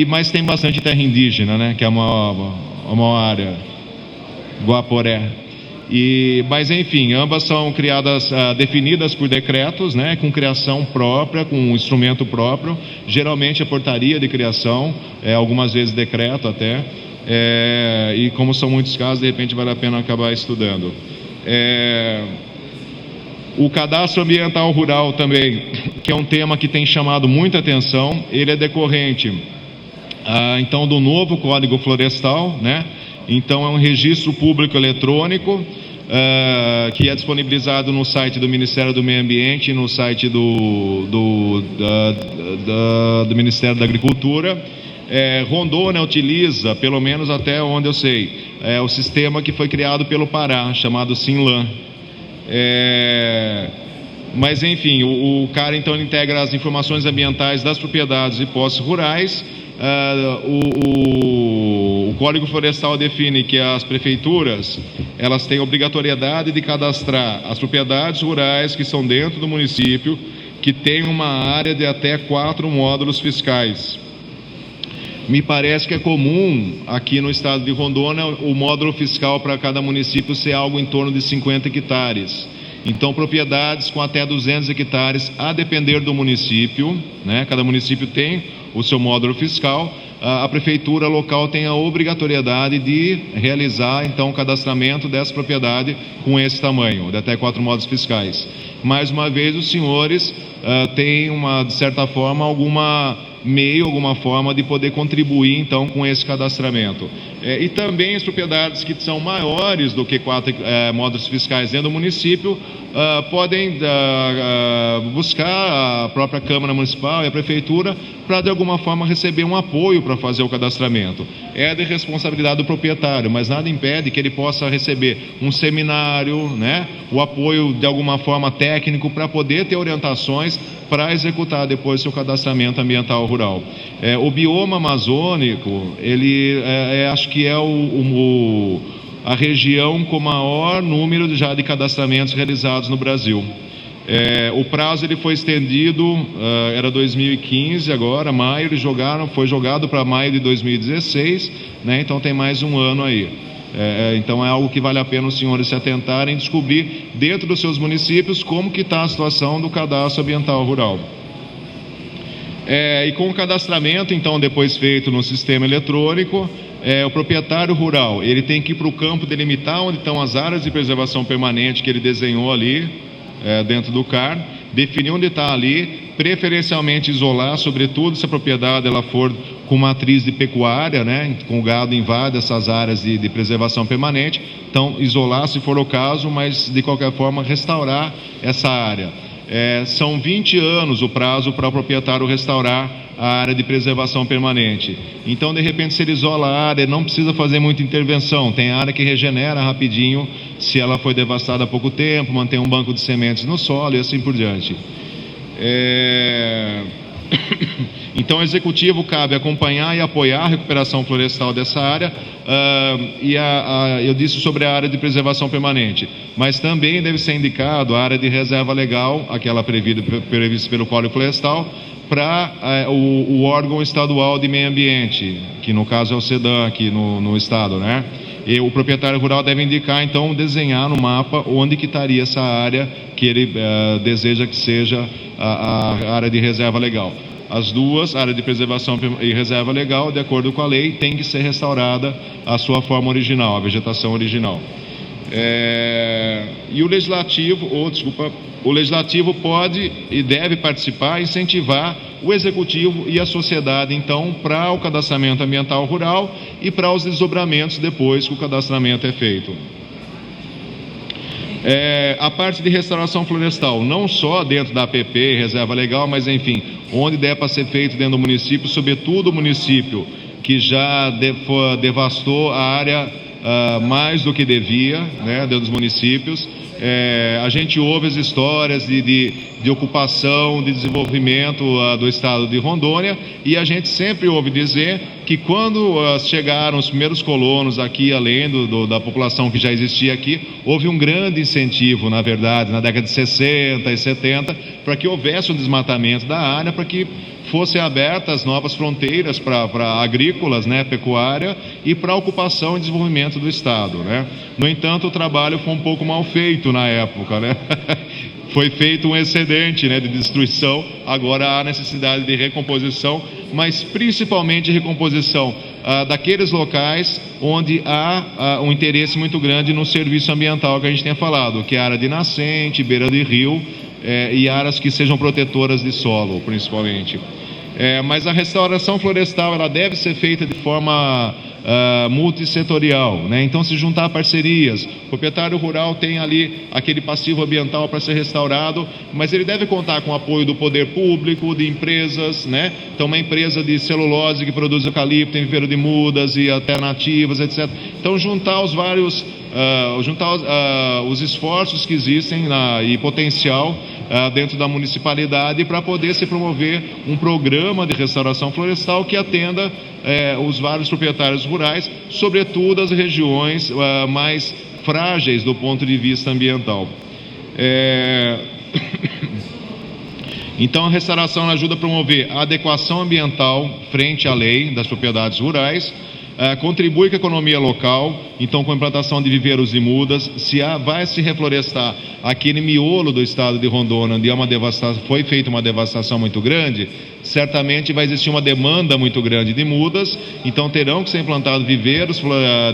Mas tem bastante terra indígena, né, que é uma área, Guaporé. Mas enfim, ambas são criadas, definidas por decretos, né, com criação própria, com um instrumento próprio. Geralmente é portaria de criação, algumas vezes decreto até. E como são muitos casos, de repente vale a pena acabar estudando. O cadastro ambiental rural também, que é um tema que tem chamado muita atenção, ele é decorrente, então, do novo Código Florestal, né? Então, é um registro público eletrônico, que é disponibilizado no site do Ministério do Meio Ambiente e no site do Ministério da Agricultura. Rondônia utiliza, pelo menos até onde eu sei, o sistema que foi criado pelo Pará, chamado Sinlan. Mas enfim, o cara então ele integra as informações ambientais das propriedades e posses rurais. O Código Florestal define que as prefeituras elas têm obrigatoriedade de cadastrar as propriedades rurais que são dentro do município, que tem uma área de até 4 módulos fiscais. Me parece que é comum aqui no estado de Rondônia o módulo fiscal para cada município ser algo em torno de 50 hectares. Então, propriedades com até 200 hectares, a depender do município, né? Cada município tem o seu módulo fiscal. A prefeitura local tem a obrigatoriedade de realizar, então, o cadastramento dessa propriedade com esse tamanho, de até 4 módulos fiscais. Mais uma vez, os senhores têm, de certa forma, alguma forma de poder contribuir então com esse cadastramento. E também as propriedades que são maiores do que 4 módulos fiscais dentro do município podem buscar a própria Câmara Municipal e a Prefeitura para de alguma forma receber um apoio para fazer o cadastramento. É de responsabilidade do proprietário, mas nada impede que ele possa receber um seminário, né? O apoio de alguma forma técnico para poder ter orientações para executar depois seu cadastramento ambiental rural. O bioma amazônico, ele acho que é a região com maior número já de cadastramentos realizados no Brasil. O prazo ele foi estendido, era 2015 agora, maio, foi jogado para maio de 2016, né? Então tem mais um ano aí. Então é algo que vale a pena os senhores se atentarem e descobrir dentro dos seus municípios como que está a situação do cadastro ambiental rural. E com o cadastramento, então, depois feito no sistema eletrônico, o proprietário rural, ele tem que ir para o campo delimitar onde estão as áreas de preservação permanente que ele desenhou ali, dentro do CAR, definir onde está ali, preferencialmente isolar, sobretudo se a propriedade ela for com matriz de pecuária, né, com o gado invade essas áreas de preservação permanente, então isolar se for o caso, mas de qualquer forma restaurar essa área. São 20 anos o prazo para o proprietário restaurar a área de preservação permanente. Então, de repente, se ele isola a área, não precisa fazer muita intervenção. Tem área que regenera rapidinho, se ela foi devastada há pouco tempo, mantém um banco de sementes no solo e assim por diante. Então, ao executivo cabe acompanhar e apoiar a recuperação florestal dessa área, eu disse sobre a área de preservação permanente, mas também deve ser indicado a área de reserva legal, aquela prevista pelo Código Florestal, para o órgão estadual de meio ambiente, que no caso é o SEDAM aqui no estado, né? E o proprietário rural deve indicar, então, desenhar no mapa onde que estaria essa área que ele deseja que seja a área de reserva legal. As duas, área de preservação e reserva legal, de acordo com a lei, tem que ser restaurada a sua forma original, a vegetação original. E o legislativo pode e deve participar, incentivar o executivo e a sociedade, então, para o cadastramento ambiental rural e para os desdobramentos depois que o cadastramento é feito. A parte de restauração florestal, não só dentro da APP, reserva legal, mas enfim, onde der para ser feito dentro do município, sobretudo o município que já devastou a área mais do que devia, né, dentro dos municípios. A gente ouve as histórias de ocupação, de desenvolvimento do estado de Rondônia, e a gente sempre ouve dizer que quando chegaram os primeiros colonos aqui, além da população que já existia aqui, houve um grande incentivo, na verdade, na década de 60 e 70, para que houvesse um desmatamento da área, para que fossem abertas novas fronteiras para agrícolas, né, pecuária, e para a ocupação e desenvolvimento do estado, né? No entanto, o trabalho foi um pouco mal feito na época, né? Foi feito um excedente, né, de destruição. Agora há necessidade de recomposição, mas principalmente recomposição daqueles locais onde há um interesse muito grande no serviço ambiental que a gente tem falado, que é a área de nascente, beira de rio, e áreas que sejam protetoras de solo, principalmente. Mas a restauração florestal ela deve ser feita de forma multissetorial, né? Então, se juntar parcerias, o proprietário rural tem ali aquele passivo ambiental para ser restaurado, mas ele deve contar com o apoio do poder público, de empresas, né? Então, uma empresa de celulose que produz eucalipto em viveiro de mudas e alternativas, etc. Então, juntar os vários, os esforços que existem e potencial dentro da municipalidade para poder se promover um programa de restauração florestal que atenda os vários proprietários rurais, sobretudo as regiões mais frágeis do ponto de vista ambiental. Então, a restauração ajuda a promover a adequação ambiental frente à lei das propriedades rurais, contribui com a economia local, então com a implantação de viveiros e mudas, vai se reflorestar aquele miolo do estado de Rondônia, onde foi feita uma devastação muito grande, certamente vai existir uma demanda muito grande de mudas, então terão que ser implantados viveiros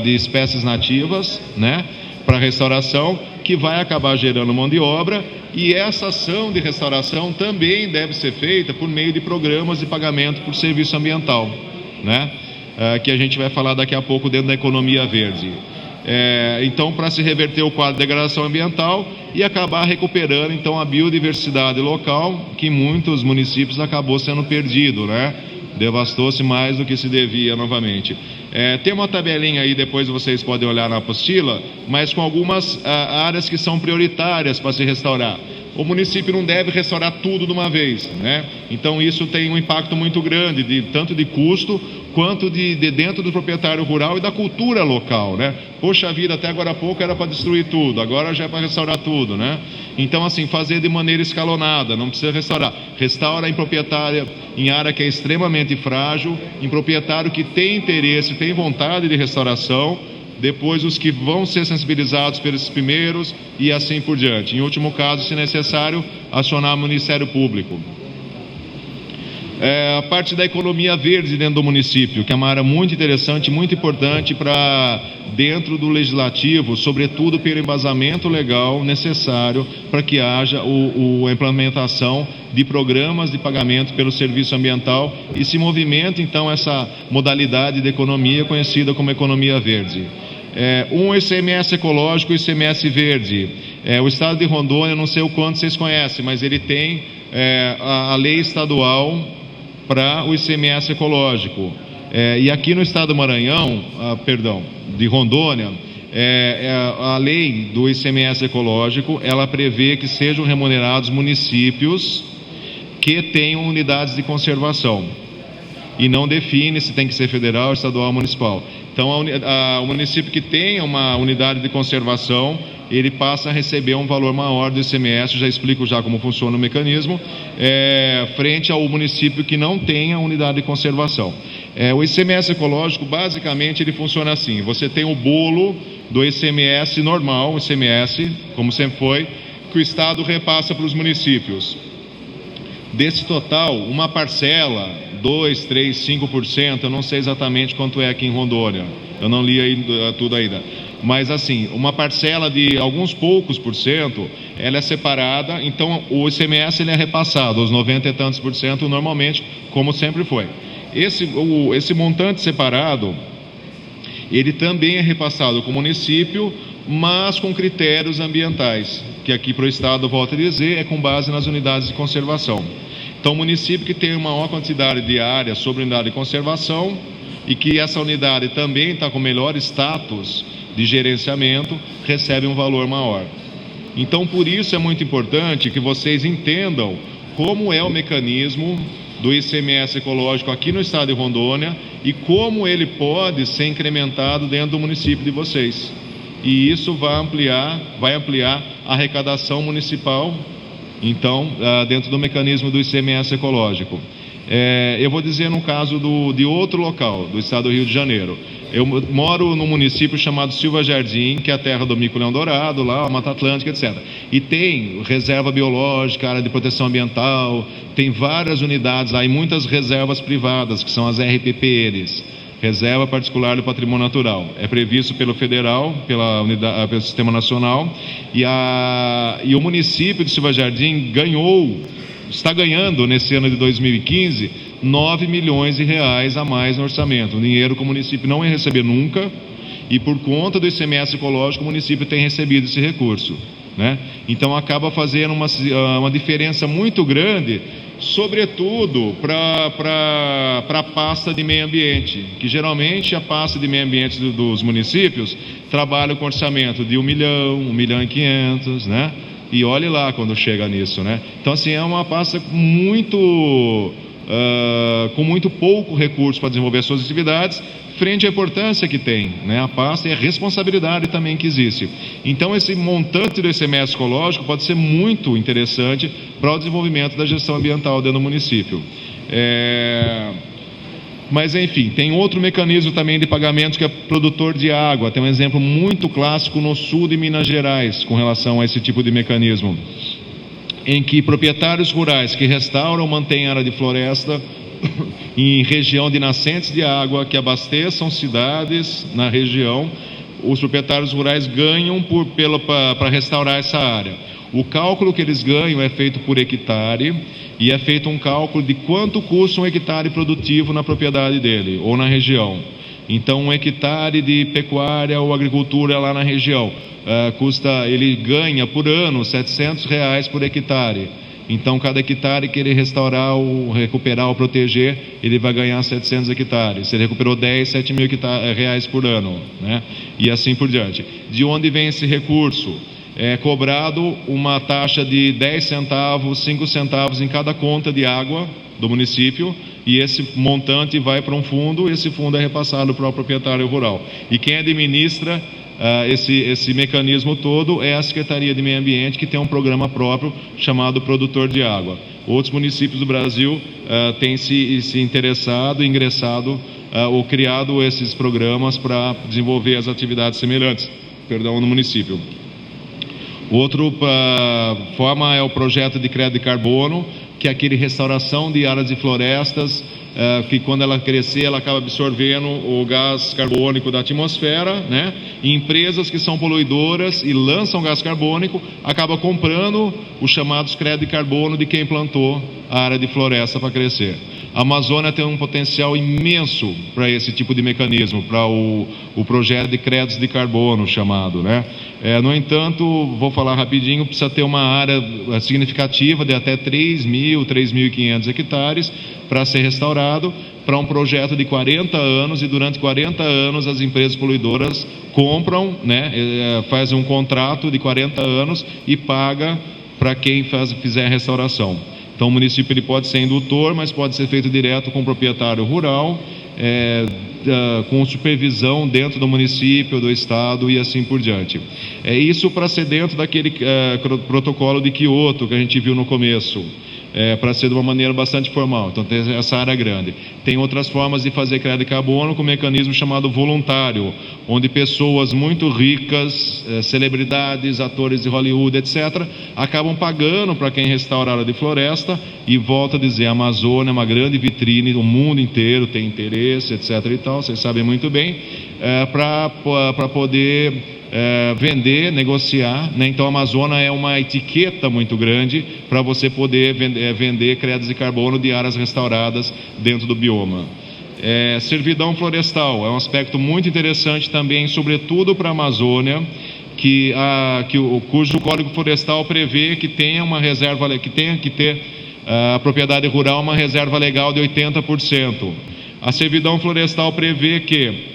de espécies nativas, né, para restauração, que vai acabar gerando mão de obra, e essa ação de restauração também deve ser feita por meio de programas de pagamento por serviço ambiental, né? Que a gente vai falar daqui a pouco dentro da economia verde. Então, para se reverter o quadro de degradação ambiental e acabar recuperando então a biodiversidade local, que em muitos municípios acabou sendo perdido, né? Devastou-se mais do que se devia novamente. Tem uma tabelinha aí, depois vocês podem olhar na apostila, mas com algumas áreas que são prioritárias para se restaurar. O município não deve restaurar tudo de uma vez, né? Então isso tem um impacto muito grande, tanto de custo quanto de dentro do proprietário rural e da cultura local, né? Poxa vida, até agora há pouco era para destruir tudo, agora já é para restaurar tudo, né? Então, assim, fazer de maneira escalonada, não precisa restaurar. Restaura em proprietária, em área que é extremamente frágil, em proprietário que tem interesse, tem vontade de restauração, depois os que vão ser sensibilizados pelos primeiros e assim por diante. Em último caso, se necessário, acionar o Ministério Público. A parte da economia verde dentro do município, que é uma área muito interessante, muito importante para dentro do legislativo, sobretudo pelo embasamento legal necessário para que haja a implementação de programas de pagamento pelo serviço ambiental e se movimente então essa modalidade de economia conhecida como economia verde. Um ICMS ecológico e ICMS verde. O estado de Rondônia, não sei o quanto vocês conhecem, mas ele tem a lei estadual para o ICMS ecológico. E aqui no estado do Maranhão, de Rondônia, a lei do ICMS ecológico, ela prevê que sejam remunerados municípios que tenham unidades de conservação. E não define se tem que ser federal, estadual ou municipal. Então, o município que tenha uma unidade de conservação, ele passa a receber um valor maior do ICMS, já explico já como funciona o mecanismo, frente ao município que não tenha unidade de conservação. O ICMS ecológico, basicamente, ele funciona assim: você tem o bolo do ICMS normal, o ICMS, como sempre foi, que o Estado repassa para os municípios. Desse total, uma parcela, 2%, 3%, 5%, eu não sei exatamente quanto é aqui em Rondônia, eu não li aí tudo ainda, mas assim, uma parcela de alguns poucos por cento, ela é separada, então o ICMS ele é repassado, os 90 e tantos por cento normalmente, como sempre foi. Esse montante separado, ele também é repassado com o município, mas com critérios ambientais, que aqui para o Estado, volto a dizer, é com base nas unidades de conservação. Então, o município que tem uma maior quantidade de área sobre unidade de conservação e que essa unidade também está com melhor status de gerenciamento, recebe um valor maior. Então, por isso é muito importante que vocês entendam como é o mecanismo do ICMS ecológico aqui no estado de Rondônia e como ele pode ser incrementado dentro do município de vocês. E isso vai ampliar a arrecadação municipal, então, dentro do mecanismo do ICMS ecológico. Eu vou dizer no caso de outro local, do estado do Rio de Janeiro. Eu moro num município chamado Silva Jardim, que é a terra do mico-leão dourado, lá, a Mata Atlântica, etc. E tem reserva biológica, área de proteção ambiental, tem várias unidades lá e muitas reservas privadas, que são as RPPNs. Reserva Particular do Patrimônio Natural. É previsto pelo federal, pelo Sistema Nacional, e o município de Silva Jardim está ganhando nesse ano de 2015 R$ 9 milhões a mais no orçamento, um dinheiro que o município não ia receber nunca, e por conta do ICMS ecológico o município tem recebido esse recurso, né? Então acaba fazendo uma diferença muito grande, sobretudo para a pasta de meio ambiente, que geralmente a pasta de meio ambiente dos municípios trabalha com orçamento de 1 milhão, 1 milhão e 500, né? E olhe lá quando chega nisso, né? Então, assim, é uma pasta com muito pouco recurso para desenvolver as suas atividades, frente à importância que tem, né, a pasta e a responsabilidade também que existe. Então, esse montante do ICMS ecológico pode ser muito interessante para o desenvolvimento da gestão ambiental dentro do município. Mas, enfim, tem outro mecanismo também de pagamento que é produtor de água. Tem um exemplo muito clássico no sul de Minas Gerais com relação a esse tipo de mecanismo, em que proprietários rurais que restauram ou mantêm área de floresta em região de nascentes de água que abasteçam cidades na região, os proprietários rurais ganham para restaurar essa área. O cálculo que eles ganham é feito por hectare e é feito um cálculo de quanto custa um hectare produtivo na propriedade dele ou na região. Então, um hectare de pecuária ou agricultura lá na região ele ganha por ano R$ 700 por hectare. Então, cada hectare que ele restaurar, ou recuperar ou proteger, ele vai ganhar 700 hectares. Se ele recuperou 10, R$ 7 mil por ano, né? E assim por diante. De onde vem esse recurso? É cobrado uma taxa de 10 centavos, 5 centavos em cada conta de água do município, e esse montante vai para um fundo, e esse fundo é repassado para o proprietário rural. E quem administra esse mecanismo todo é a Secretaria de Meio Ambiente, que tem um programa próprio chamado Produtor de Água. Outros municípios do Brasil têm se interessado, ingressado ou criado esses programas para desenvolver as atividades semelhantes, no município. Outra forma é o projeto de crédito de carbono, que é aquele restauração de áreas de florestas, que quando ela crescer, ela acaba absorvendo o gás carbônico da atmosfera, né? E empresas que são poluidoras e lançam gás carbônico, acabam comprando os chamados créditos de carbono de quem plantou a área de floresta para crescer. A Amazônia tem um potencial imenso para esse tipo de mecanismo, para o projeto de créditos de carbono chamado, né? No entanto, vou falar rapidinho, precisa ter uma área significativa de até 3.000, 3.500 hectares para ser restaurado, para um projeto de 40 anos, e durante 40 anos as empresas poluidoras compram, né, fazem um contrato de 40 anos e paga para quem fizer a restauração. Então o município ele pode ser indutor, mas pode ser feito direto com o proprietário rural, com supervisão dentro do município, do estado e assim por diante. Isso para ser dentro daquele protocolo de Kyoto que a gente viu no começo. Para ser de uma maneira bastante formal. Então tem essa área grande. Tem outras formas de fazer crédito de carbono com um mecanismo chamado voluntário, onde pessoas muito ricas, celebridades, atores de Hollywood, etc., acabam pagando para quem restaura a área de floresta. E volto a dizer, a Amazônia é uma grande vitrine, o mundo inteiro tem interesse, etc. e tal, vocês sabem muito bem, para poder vender, negociar, né? Então a Amazônia é uma etiqueta muito grande para você poder vender créditos de carbono de áreas restauradas dentro do bioma. Servidão florestal é um aspecto muito interessante também, sobretudo para a Amazônia, cujo Código Florestal prevê que tenha uma reserva, que tenha que ter a propriedade rural uma reserva legal de 80%. A servidão florestal prevê que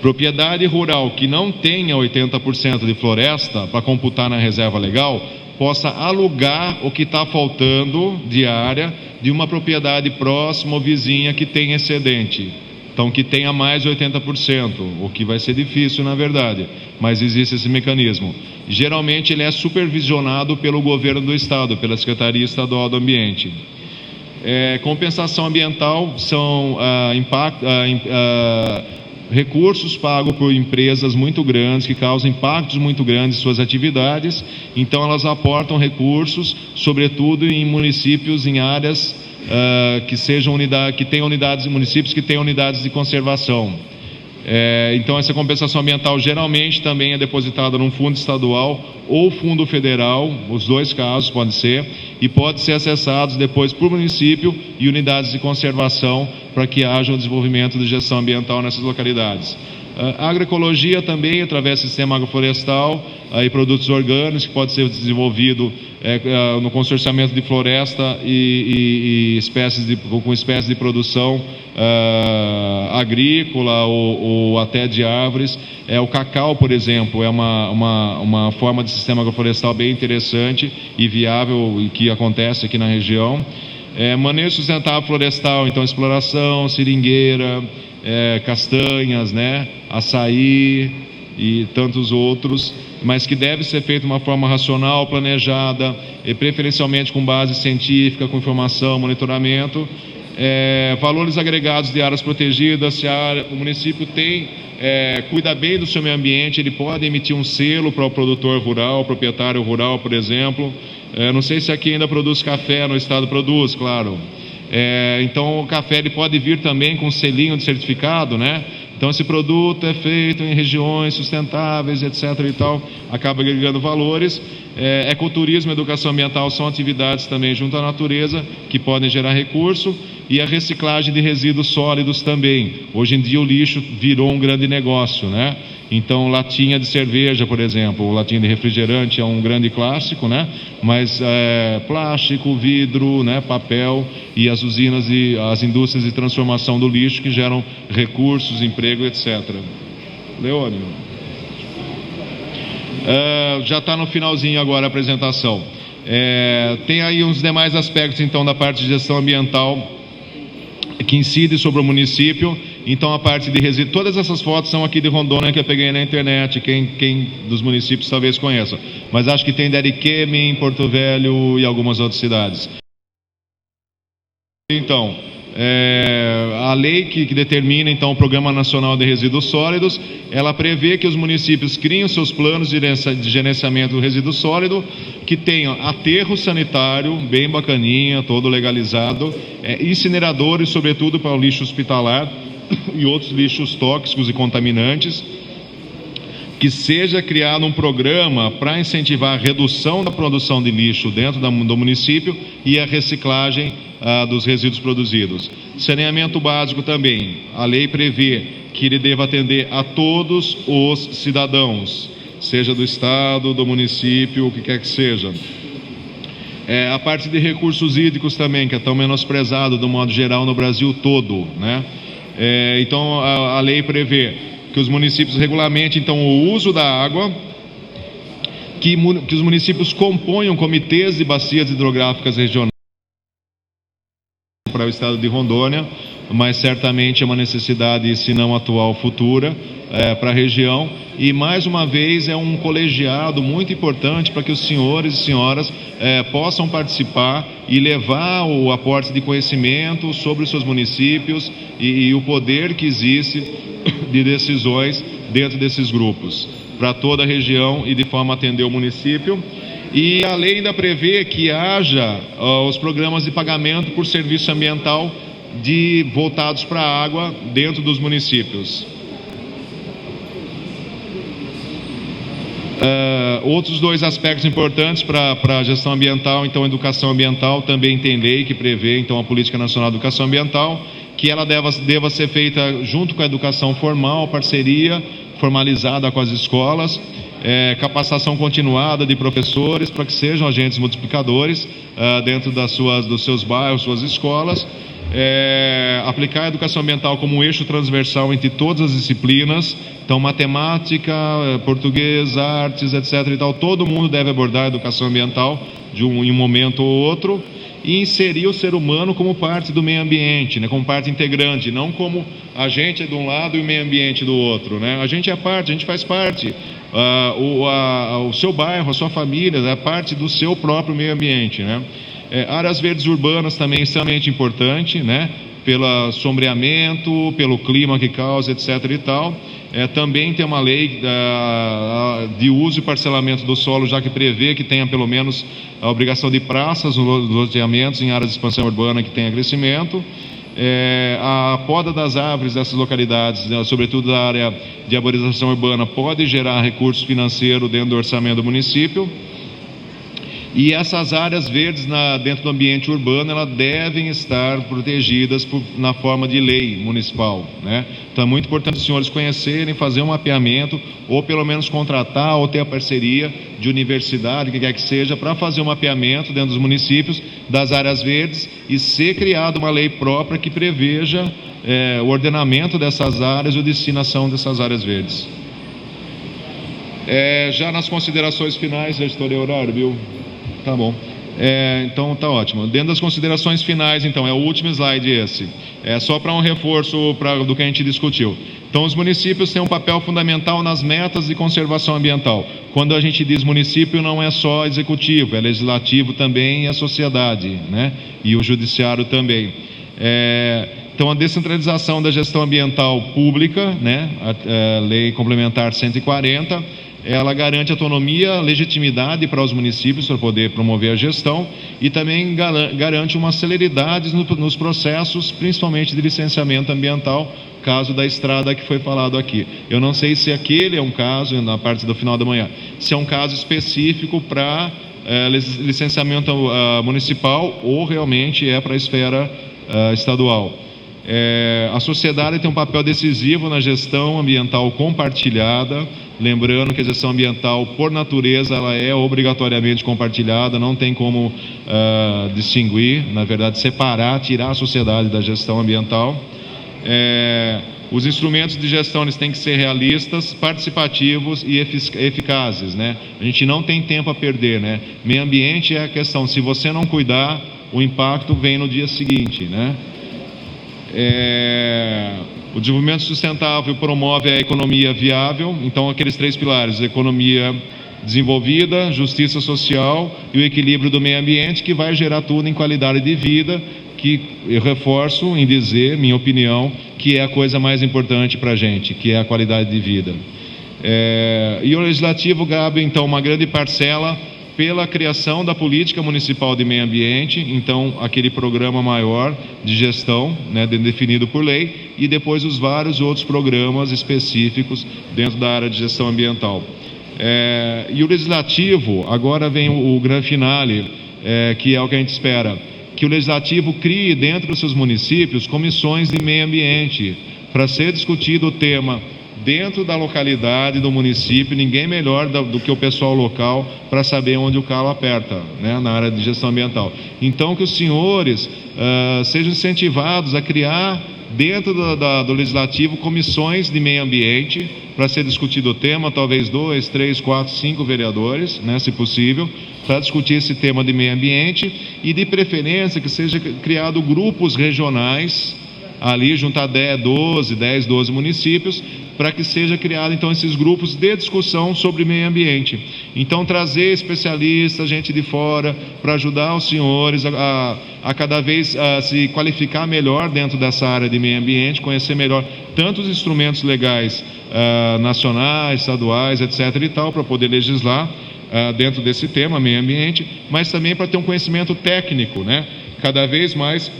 propriedade rural que não tenha 80% de floresta para computar na reserva legal, possa alugar o que está faltando de área de uma propriedade próxima ou vizinha que tem excedente. Então, que tenha mais de 80%, o que vai ser difícil, na verdade, mas existe esse mecanismo. Geralmente, ele é supervisionado pelo governo do estado, pela Secretaria Estadual do Ambiente. Compensação ambiental são recursos pagos por empresas muito grandes, que causam impactos muito grandes em suas atividades. Então elas aportam recursos, sobretudo em municípios, em áreas que tenham unidades, municípios que tenham unidades de conservação. Então, essa compensação ambiental geralmente também é depositada num fundo estadual ou fundo federal, os dois casos podem ser, e pode ser acessados depois por município e unidades de conservação para que haja um desenvolvimento de gestão ambiental nessas localidades. A agroecologia também, através do sistema agroflorestal e produtos orgânicos, que pode ser desenvolvido no consorciamento de floresta e com espécies de produção agrícola ou até de árvores. O cacau, por exemplo, é uma forma de sistema agroflorestal bem interessante e viável e que acontece aqui na região. Manejo sustentável florestal, então exploração, seringueira, castanhas, né, açaí e tantos outros, mas que deve ser feito de uma forma racional, planejada, e preferencialmente com base científica, com informação, monitoramento. Valores agregados de áreas protegidas, se o município cuida bem do seu meio ambiente, ele pode emitir um selo para o produtor rural, proprietário rural, por exemplo. Não sei se aqui ainda produz café, no estado produz, claro. Então o café ele pode vir também com um selinho de certificado, né? Então esse produto é feito em regiões sustentáveis, etc. e tal, acaba agregando valores. Ecoturismo e educação ambiental são atividades também junto à natureza que podem gerar recurso, e a reciclagem de resíduos sólidos também. Hoje em dia o lixo virou um grande negócio, né? Então latinha de cerveja, por exemplo, latinha de refrigerante é um grande clássico, né? Mas plástico, vidro, né? Papel e as usinas e as indústrias de transformação do lixo que geram recursos, emprego, etc. Leônio. Já está no finalzinho agora a apresentação. Tem aí uns demais aspectos então da parte de gestão ambiental que incide sobre o município. Então a parte de resíduos, todas essas fotos são aqui de Rondônia que eu peguei na internet, quem dos municípios talvez conheça, mas acho que tem de Ariquemes, em Porto Velho e algumas outras cidades. Então, a lei que determina então o Programa Nacional de Resíduos Sólidos, ela prevê que os municípios criem seus planos de gerenciamento do resíduo sólido, que tenham aterro sanitário, bem bacaninha, todo legalizado, incineradores, sobretudo para o lixo hospitalar e outros lixos tóxicos e contaminantes, que seja criado um programa para incentivar a redução da produção de lixo dentro do município e a reciclagem dos resíduos produzidos. Saneamento básico também. A lei prevê que ele deva atender a todos os cidadãos, seja do estado, do município, o que quer que seja. A parte de recursos hídricos também, que é tão menosprezado do modo geral no Brasil todo, né? Então a lei prevê que os municípios regulamentem então o uso da água, que os municípios componham comitês de bacias hidrográficas regionais para o estado de Rondônia, mas certamente é uma necessidade, se não atual, futura, para a região. E mais uma vez é um colegiado muito importante para que os senhores e senhoras possam participar e levar o aporte de conhecimento sobre os seus municípios e o poder que existe de decisões dentro desses grupos, para toda a região e de forma a atender o município. E a lei ainda prevê que haja os programas de pagamento por serviço ambiental voltados para a água dentro dos municípios. Outros dois aspectos importantes para a gestão ambiental, então educação ambiental, também tem lei que prevê então a Política Nacional de Educação Ambiental, que ela deva ser feita junto com a educação formal, parceria formalizada com as escolas, capacitação continuada de professores para que sejam agentes multiplicadores dentro dos seus bairros, suas escolas. Aplicar a educação ambiental como um eixo transversal entre todas as disciplinas, então matemática, português, artes, etc. e tal, todo mundo deve abordar a educação ambiental em um momento ou outro, e inserir o ser humano como parte do meio ambiente, né, como parte integrante, não como a gente é de um lado e o meio ambiente do outro, né? A gente é parte, a gente faz parte, o seu bairro, a sua família é parte do seu próprio meio ambiente, né? Áreas verdes urbanas também extremamente importante, né? pelo sombreamento, pelo clima que causa, etc. e tal. Também tem uma lei de uso e parcelamento do solo, já que prevê que tenha pelo menos a obrigação de praças nos loteamentos em áreas de expansão urbana que tenha crescimento. A poda das árvores dessas localidades, né, sobretudo da área de arborização urbana, pode gerar recurso financeiro dentro do orçamento do município. E essas áreas verdes dentro do ambiente urbano, elas devem estar protegidas na forma de lei municipal, né? Então é muito importante os senhores conhecerem, fazer um mapeamento, ou pelo menos contratar ou ter a parceria de universidade, que quer que seja, para fazer um mapeamento dentro dos municípios das áreas verdes e ser criada uma lei própria que preveja o ordenamento dessas áreas e a destinação dessas áreas verdes. Já nas considerações finais, já estourei o horário, viu? Tá bom. Então tá ótimo. Dentro das considerações finais, então, é o último slide esse. Só para um reforço do que a gente discutiu. Então, os municípios têm um papel fundamental nas metas de conservação ambiental. Quando a gente diz município, não é só executivo, é legislativo também e a sociedade, né? E o judiciário também. Então, a descentralização da gestão ambiental pública, né? A Lei Complementar 140, ela garante autonomia, legitimidade para os municípios para poder promover a gestão e também garante uma celeridade nos processos, principalmente de licenciamento ambiental, caso da estrada que foi falado aqui. Eu não sei se aquele é um caso, na parte do final da manhã, se é um caso específico para licenciamento municipal ou realmente é para a esfera estadual. A sociedade tem um papel decisivo na gestão ambiental compartilhada, lembrando que a gestão ambiental, por natureza, ela é obrigatoriamente compartilhada, não tem como distinguir, na verdade, separar, tirar a sociedade da gestão ambiental. Os instrumentos de gestão eles têm que ser realistas, participativos e eficazes, né? A gente não tem tempo a perder, né? Meio ambiente é a questão, se você não cuidar, o impacto vem no dia seguinte, né? O desenvolvimento sustentável promove a economia viável, então aqueles 3 pilares: economia desenvolvida, justiça social e o equilíbrio do meio ambiente, que vai gerar tudo em qualidade de vida, que eu reforço em dizer, minha opinião, que é a coisa mais importante para a gente, que é a qualidade de vida. E o legislativo cabe então uma grande parcela pela criação da política municipal de meio ambiente, então aquele programa maior de gestão, né, definido por lei, e depois os vários outros programas específicos dentro da área de gestão ambiental. E o legislativo, agora vem o grande finale, que é o que a gente espera, que o legislativo crie dentro dos seus municípios comissões de meio ambiente, para ser discutido o tema dentro da localidade, do município. Ninguém melhor do que o pessoal local para saber onde o calo aperta, né, na área de gestão ambiental. Então, que os senhores sejam incentivados a criar dentro do legislativo comissões de meio ambiente para ser discutido o tema, talvez 2, 3, 4, 5 vereadores, né, se possível, para discutir esse tema de meio ambiente, e de preferência que seja criado grupos regionais ali juntar 10, 12 municípios, para que seja criado então esses grupos de discussão sobre meio ambiente. Então trazer especialistas, gente de fora, para ajudar os senhores a cada vez se qualificar melhor dentro dessa área de meio ambiente, conhecer melhor tanto os instrumentos legais nacionais, estaduais, etc. e tal, para poder legislar dentro desse tema, meio ambiente, mas também para ter um conhecimento técnico, né? Cada vez mais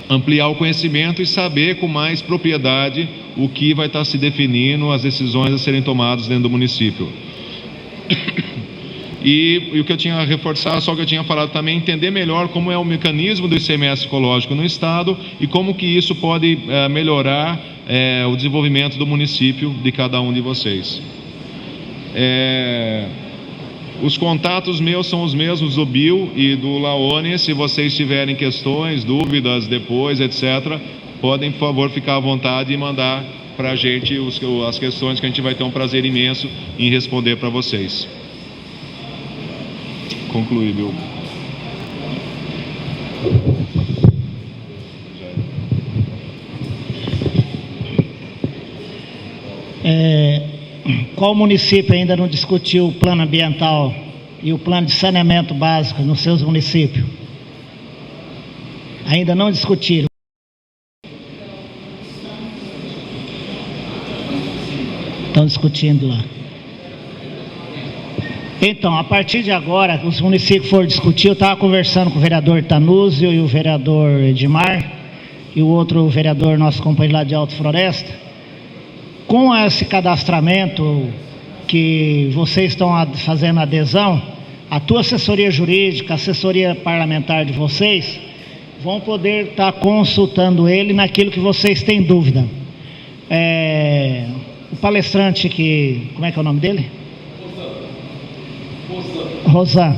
ampliar o conhecimento e saber com mais propriedade o que vai estar se definindo, as decisões a serem tomadas dentro do município. E o que eu tinha a reforçar, só que eu tinha falado também, entender melhor como é o mecanismo do ICMS ecológico no Estado e como que isso pode melhorar o desenvolvimento do município de cada um de vocês. Os contatos meus são os mesmos do Bill e do Laone. Se vocês tiverem questões, dúvidas depois, etc., podem, por favor, ficar à vontade e mandar para a gente as questões, que a gente vai ter um prazer imenso em responder para vocês. Concluí, Bill. Qual município ainda não discutiu o plano ambiental e o plano de saneamento básico nos seus municípios? Ainda não discutiram. estão discutindo lá. Então, a partir de agora, os municípios foram discutir, eu estava conversando com o vereador Tanúzio e o vereador Edmar, e o outro vereador, nosso companheiro lá de Alto Floresta, com esse cadastramento que vocês estão fazendo adesão, a tua assessoria jurídica, a assessoria parlamentar de vocês, vão poder estar consultando ele naquilo que vocês têm dúvida. O palestrante como é que é o nome dele? Rosan.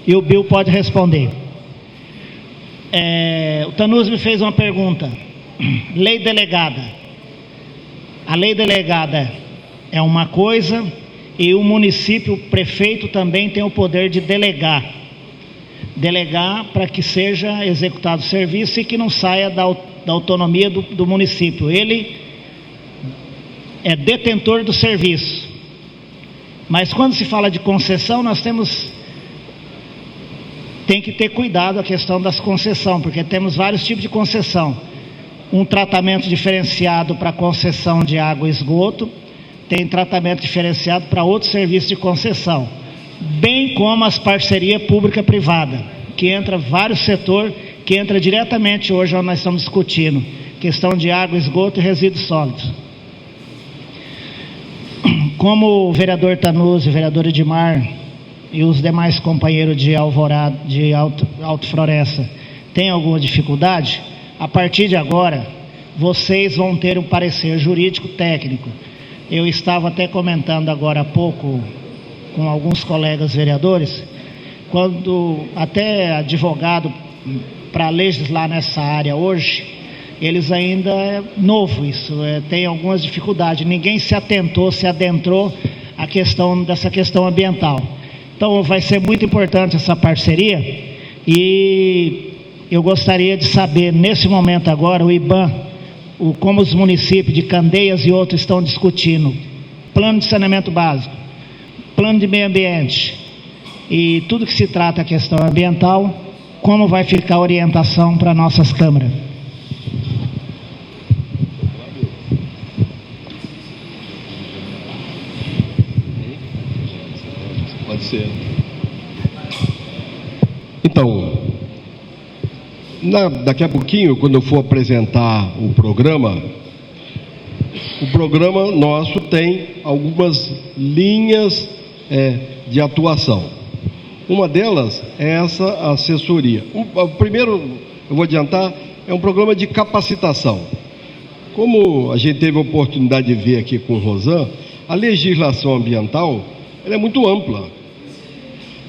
E o Bill pode responder. O Tanúzio me fez uma pergunta. Lei delegada. A lei delegada é uma coisa, e o município, o prefeito também tem o poder de delegar para que seja executado o serviço e que não saia da autonomia do município. Ele é detentor do serviço. Mas quando se fala de concessão, tem que ter cuidado a questão das concessões, porque temos vários tipos de concessão. Um tratamento diferenciado para concessão de água e esgoto, tem tratamento diferenciado para outros serviços de concessão, bem como as parcerias pública-privada, que entra vários setores, que entra diretamente hoje onde nós estamos discutindo, questão de água, esgoto e resíduos sólidos. Como o vereador Tanúzio, o vereador Edmar e os demais companheiros de Alvorada, de Alto Floresta, têm alguma dificuldade, a partir de agora, vocês vão ter um parecer jurídico técnico. Eu estava até comentando agora há pouco com alguns colegas vereadores, quando até advogado para legislar nessa área hoje, eles ainda é novo isso, tem algumas dificuldades, ninguém se adentrou dessa questão ambiental. Então vai ser muito importante essa parceria, e eu gostaria de saber, nesse momento agora, o IBAM, como os municípios de Candeias e outros estão discutindo plano de saneamento básico, plano de meio ambiente e tudo que se trata a questão ambiental, como vai ficar a orientação para nossas câmaras. Pode ser. Então, daqui a pouquinho, quando eu for apresentar o programa nosso tem algumas linhas de atuação. Uma delas é essa assessoria. O primeiro, eu vou adiantar, é um programa de capacitação. Como a gente teve a oportunidade de ver aqui com o Rosan, a legislação ambiental ela é muito ampla.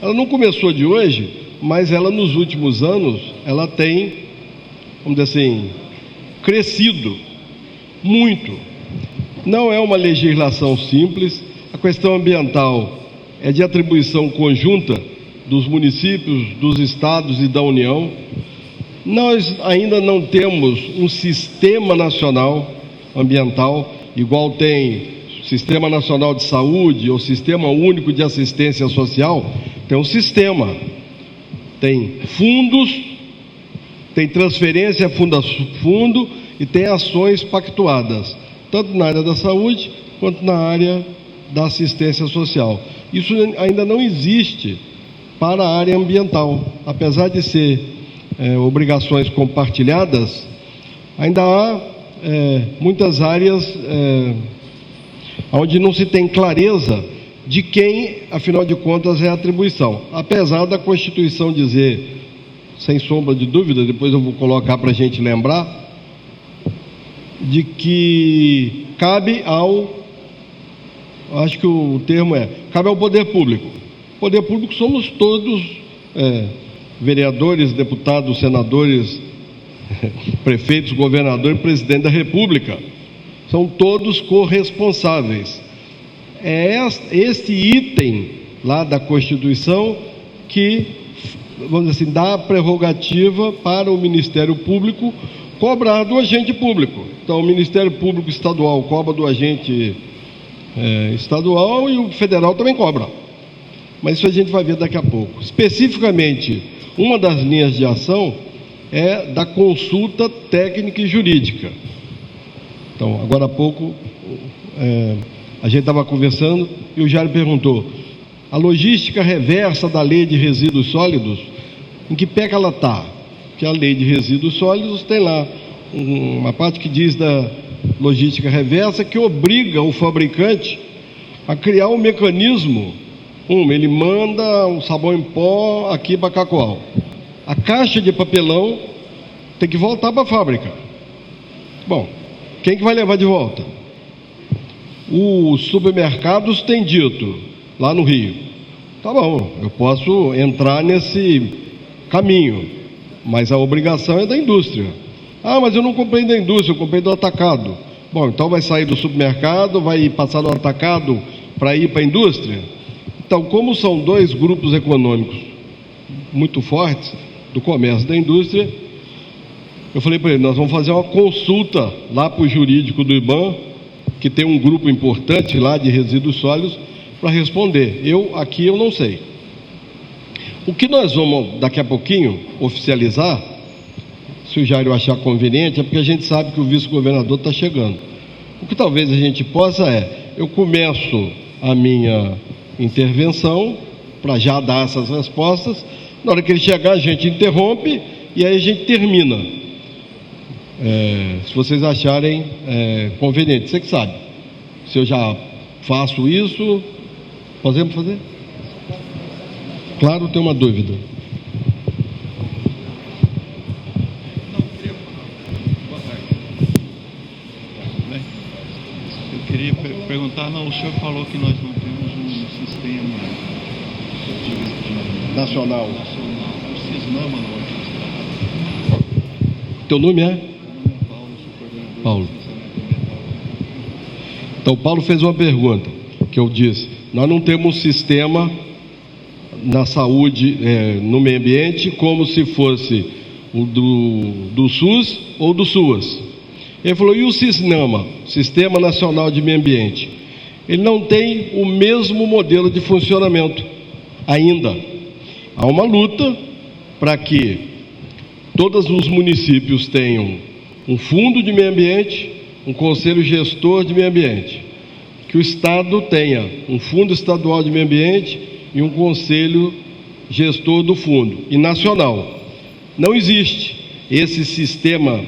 Ela não começou de hoje, mas ela nos últimos anos, ela tem, vamos dizer assim, crescido muito. Não é uma legislação simples, a questão ambiental é de atribuição conjunta dos municípios, dos estados e da União. Nós ainda não temos um sistema nacional ambiental, igual tem Sistema Nacional de Saúde ou Sistema Único de Assistência Social. Tem um sistema, tem fundos, tem transferência fundo e tem ações pactuadas, tanto na área da saúde quanto na área da assistência social. Isso ainda não existe para a área ambiental, apesar de ser obrigações compartilhadas, ainda há muitas áreas onde não se tem clareza de quem, afinal de contas, é a atribuição. Apesar da Constituição dizer, sem sombra de dúvida, depois eu vou colocar para a gente lembrar, de que cabe acho que o termo cabe ao poder público. O poder público somos todos, vereadores, deputados, senadores, prefeitos, governadores, presidente da República. São todos corresponsáveis. É este item lá da Constituição que, vamos dizer assim, dá a prerrogativa para o Ministério Público cobrar do agente público. Então, o Ministério Público Estadual cobra do agente estadual e o federal também cobra. Mas isso a gente vai ver daqui a pouco. Especificamente, uma das linhas de ação é da consulta técnica e jurídica. Então, agora há pouco, a gente estava conversando e o Jair perguntou: a logística reversa da lei de resíduos sólidos, em que pé que ela está? Que a lei de resíduos sólidos tem lá uma parte que diz da logística reversa, que obriga o fabricante a criar um mecanismo. Ele manda um sabão em pó aqui para Cacoal. A caixa de papelão tem que voltar para a fábrica. Bom, quem que vai levar de volta? Os supermercados têm dito, lá no Rio: tá bom, eu posso entrar nesse caminho, mas a obrigação é da indústria. Ah, mas eu não comprei da indústria, eu comprei do atacado. Bom, então vai sair do supermercado, vai passar do atacado para ir para a indústria? Então, como são dois grupos econômicos muito fortes, do comércio e da indústria, eu falei para ele: nós vamos fazer uma consulta lá para o jurídico do IBAMA, que tem um grupo importante lá de resíduos sólidos, para responder. Aqui eu não sei. O que nós vamos daqui a pouquinho oficializar, se o Jair achar conveniente, é porque a gente sabe que o vice-governador está chegando. O que talvez a gente possa eu começo a minha intervenção para já dar essas respostas. Na hora que ele chegar, a gente interrompe e aí a gente termina. Se vocês acharem conveniente, você que sabe. Se eu já faço isso, podemos fazer? Claro, tem uma dúvida. Eu queria perguntar, o senhor falou que nós não temos um sistema Nacional. O CISNAMA no Estado. Teu nome é? Meu nome é Paulo, sou coordenador Paulo. do licenciamento ambiental. Então, Paulo fez uma pergunta, que eu disse: nós não temos um sistema na saúde, no meio ambiente, como se fosse o do SUS ou do SUAS. Ele falou: e o CISNAMA, Sistema Nacional de Meio Ambiente? Ele não tem o mesmo modelo de funcionamento ainda. Há uma luta para que todos os municípios tenham um fundo de meio ambiente, um conselho gestor de meio ambiente, que o Estado tenha um fundo estadual de meio ambiente e um conselho gestor do fundo, e nacional. Não existe esse sistema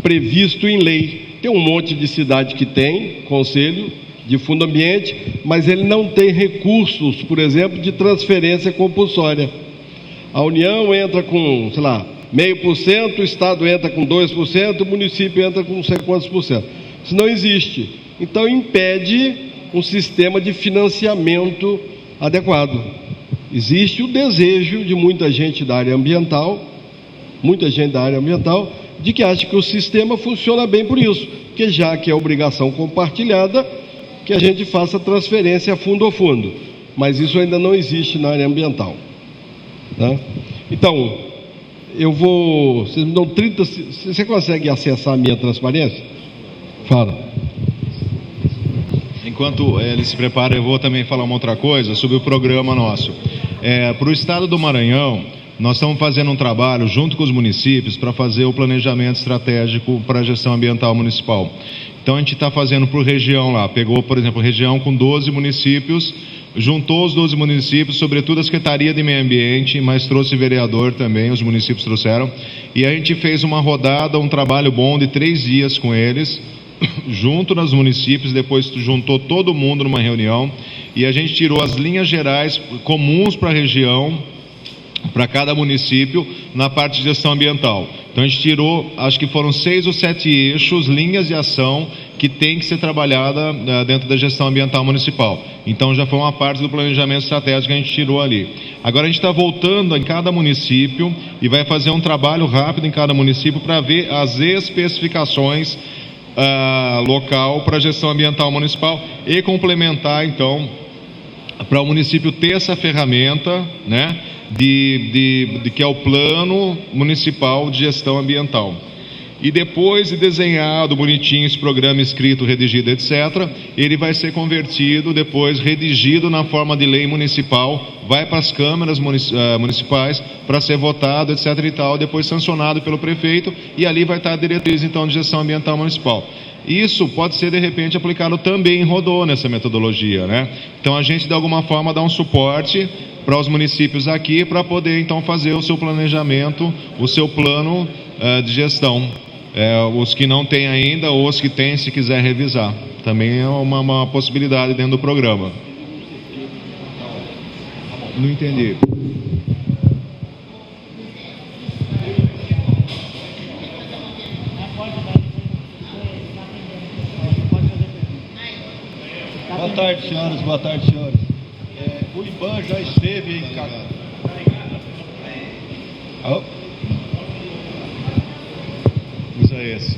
previsto em lei. Tem um monte de cidade que tem conselho de fundo ambiente, mas ele não tem recursos, por exemplo, de transferência compulsória. A União entra com, 0,5%, o Estado entra com 2%, o município entra com não sei quantos por cento. Isso não existe. Então impede um sistema de financiamento adequado. Existe o desejo de muita gente da área ambiental, de que acha que o sistema funciona bem por isso, que já que é obrigação compartilhada, que a gente faça transferência fundo a fundo, mas isso ainda não existe na área ambiental, né? Então, vocês me dão 30, você consegue acessar a minha transparência? Fala. Enquanto ele se prepara, eu vou também falar uma outra coisa sobre o programa nosso. Para o estado do Maranhão, nós estamos fazendo um trabalho junto com os municípios para fazer o planejamento estratégico para a gestão ambiental municipal. Então a gente está fazendo por região lá, pegou, por exemplo, região com 12 municípios, juntou os 12 municípios, sobretudo a Secretaria de Meio Ambiente, mas trouxe vereador também, os municípios trouxeram, e a gente fez uma rodada, um trabalho bom de 3 dias com eles, junto nos municípios, depois juntou todo mundo numa reunião, e a gente tirou as linhas gerais comuns para a região, para cada município, na parte de gestão ambiental. Então a gente tirou, acho que foram 6 ou 7 eixos, linhas de ação que tem que ser trabalhada dentro da gestão ambiental municipal. Então já foi uma parte do planejamento estratégico que a gente tirou ali. Agora a gente está voltando em cada município e vai fazer um trabalho rápido em cada município para ver as especificações local para a gestão ambiental municipal e complementar, então, para o município ter essa ferramenta, né, de que é o Plano Municipal de Gestão Ambiental. E depois de desenhado, bonitinho, esse programa escrito, redigido, etc., ele vai ser convertido, depois redigido na forma de lei municipal, vai para as câmaras municipais para ser votado, etc. e tal, depois sancionado pelo prefeito, e ali vai estar a diretriz, então, de gestão ambiental municipal. Isso pode ser, de repente, aplicado também em Rodô, nessa metodologia, né? Então, a gente, de alguma forma, dá um suporte para os municípios aqui, para poder, então, fazer o seu planejamento, o seu plano de gestão. Os que não têm ainda, ou os que têm, se quiser revisar. Também é uma possibilidade dentro do programa. Não entendi. Boa tarde, senhoras, boa tarde, senhores. O IBAN já esteve em Cacoal. Usa esse.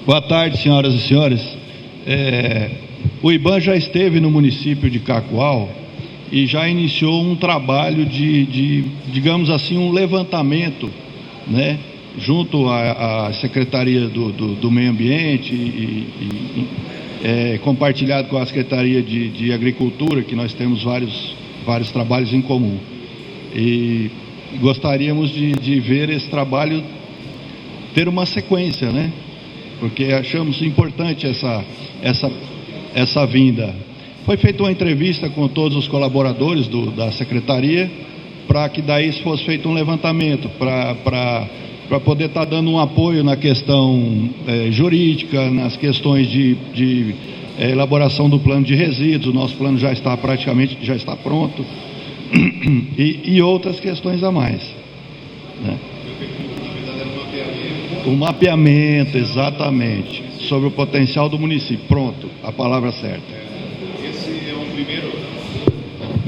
Boa tarde, senhoras e senhores. O IBAN já esteve no município de Cacoal e já iniciou um trabalho de digamos assim, um levantamento, né, junto à Secretaria do Meio Ambiente compartilhado com a Secretaria de Agricultura, que nós temos vários trabalhos em comum. E gostaríamos de ver esse trabalho ter uma sequência, né? Porque achamos importante essa vinda. Foi feita uma entrevista com todos os colaboradores da Secretaria, para que daí fosse feito um levantamento, para poder estar dando um apoio na questão jurídica, nas questões de elaboração do plano de resíduos. O nosso plano já está pronto, e outras questões a mais, né? O mapeamento, exatamente, sobre o potencial do município. Pronto, a palavra certa.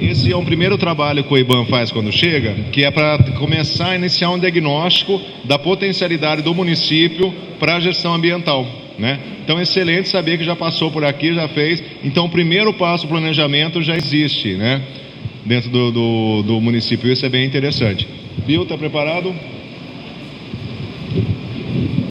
Esse é um primeiro trabalho que o IBAN faz quando chega, que é para começar a iniciar um diagnóstico da potencialidade do município para a gestão ambiental, né? Então é excelente saber que já passou por aqui, já fez. Então o primeiro passo do planejamento já existe, né, dentro do município. Isso é bem interessante. Bill, está preparado?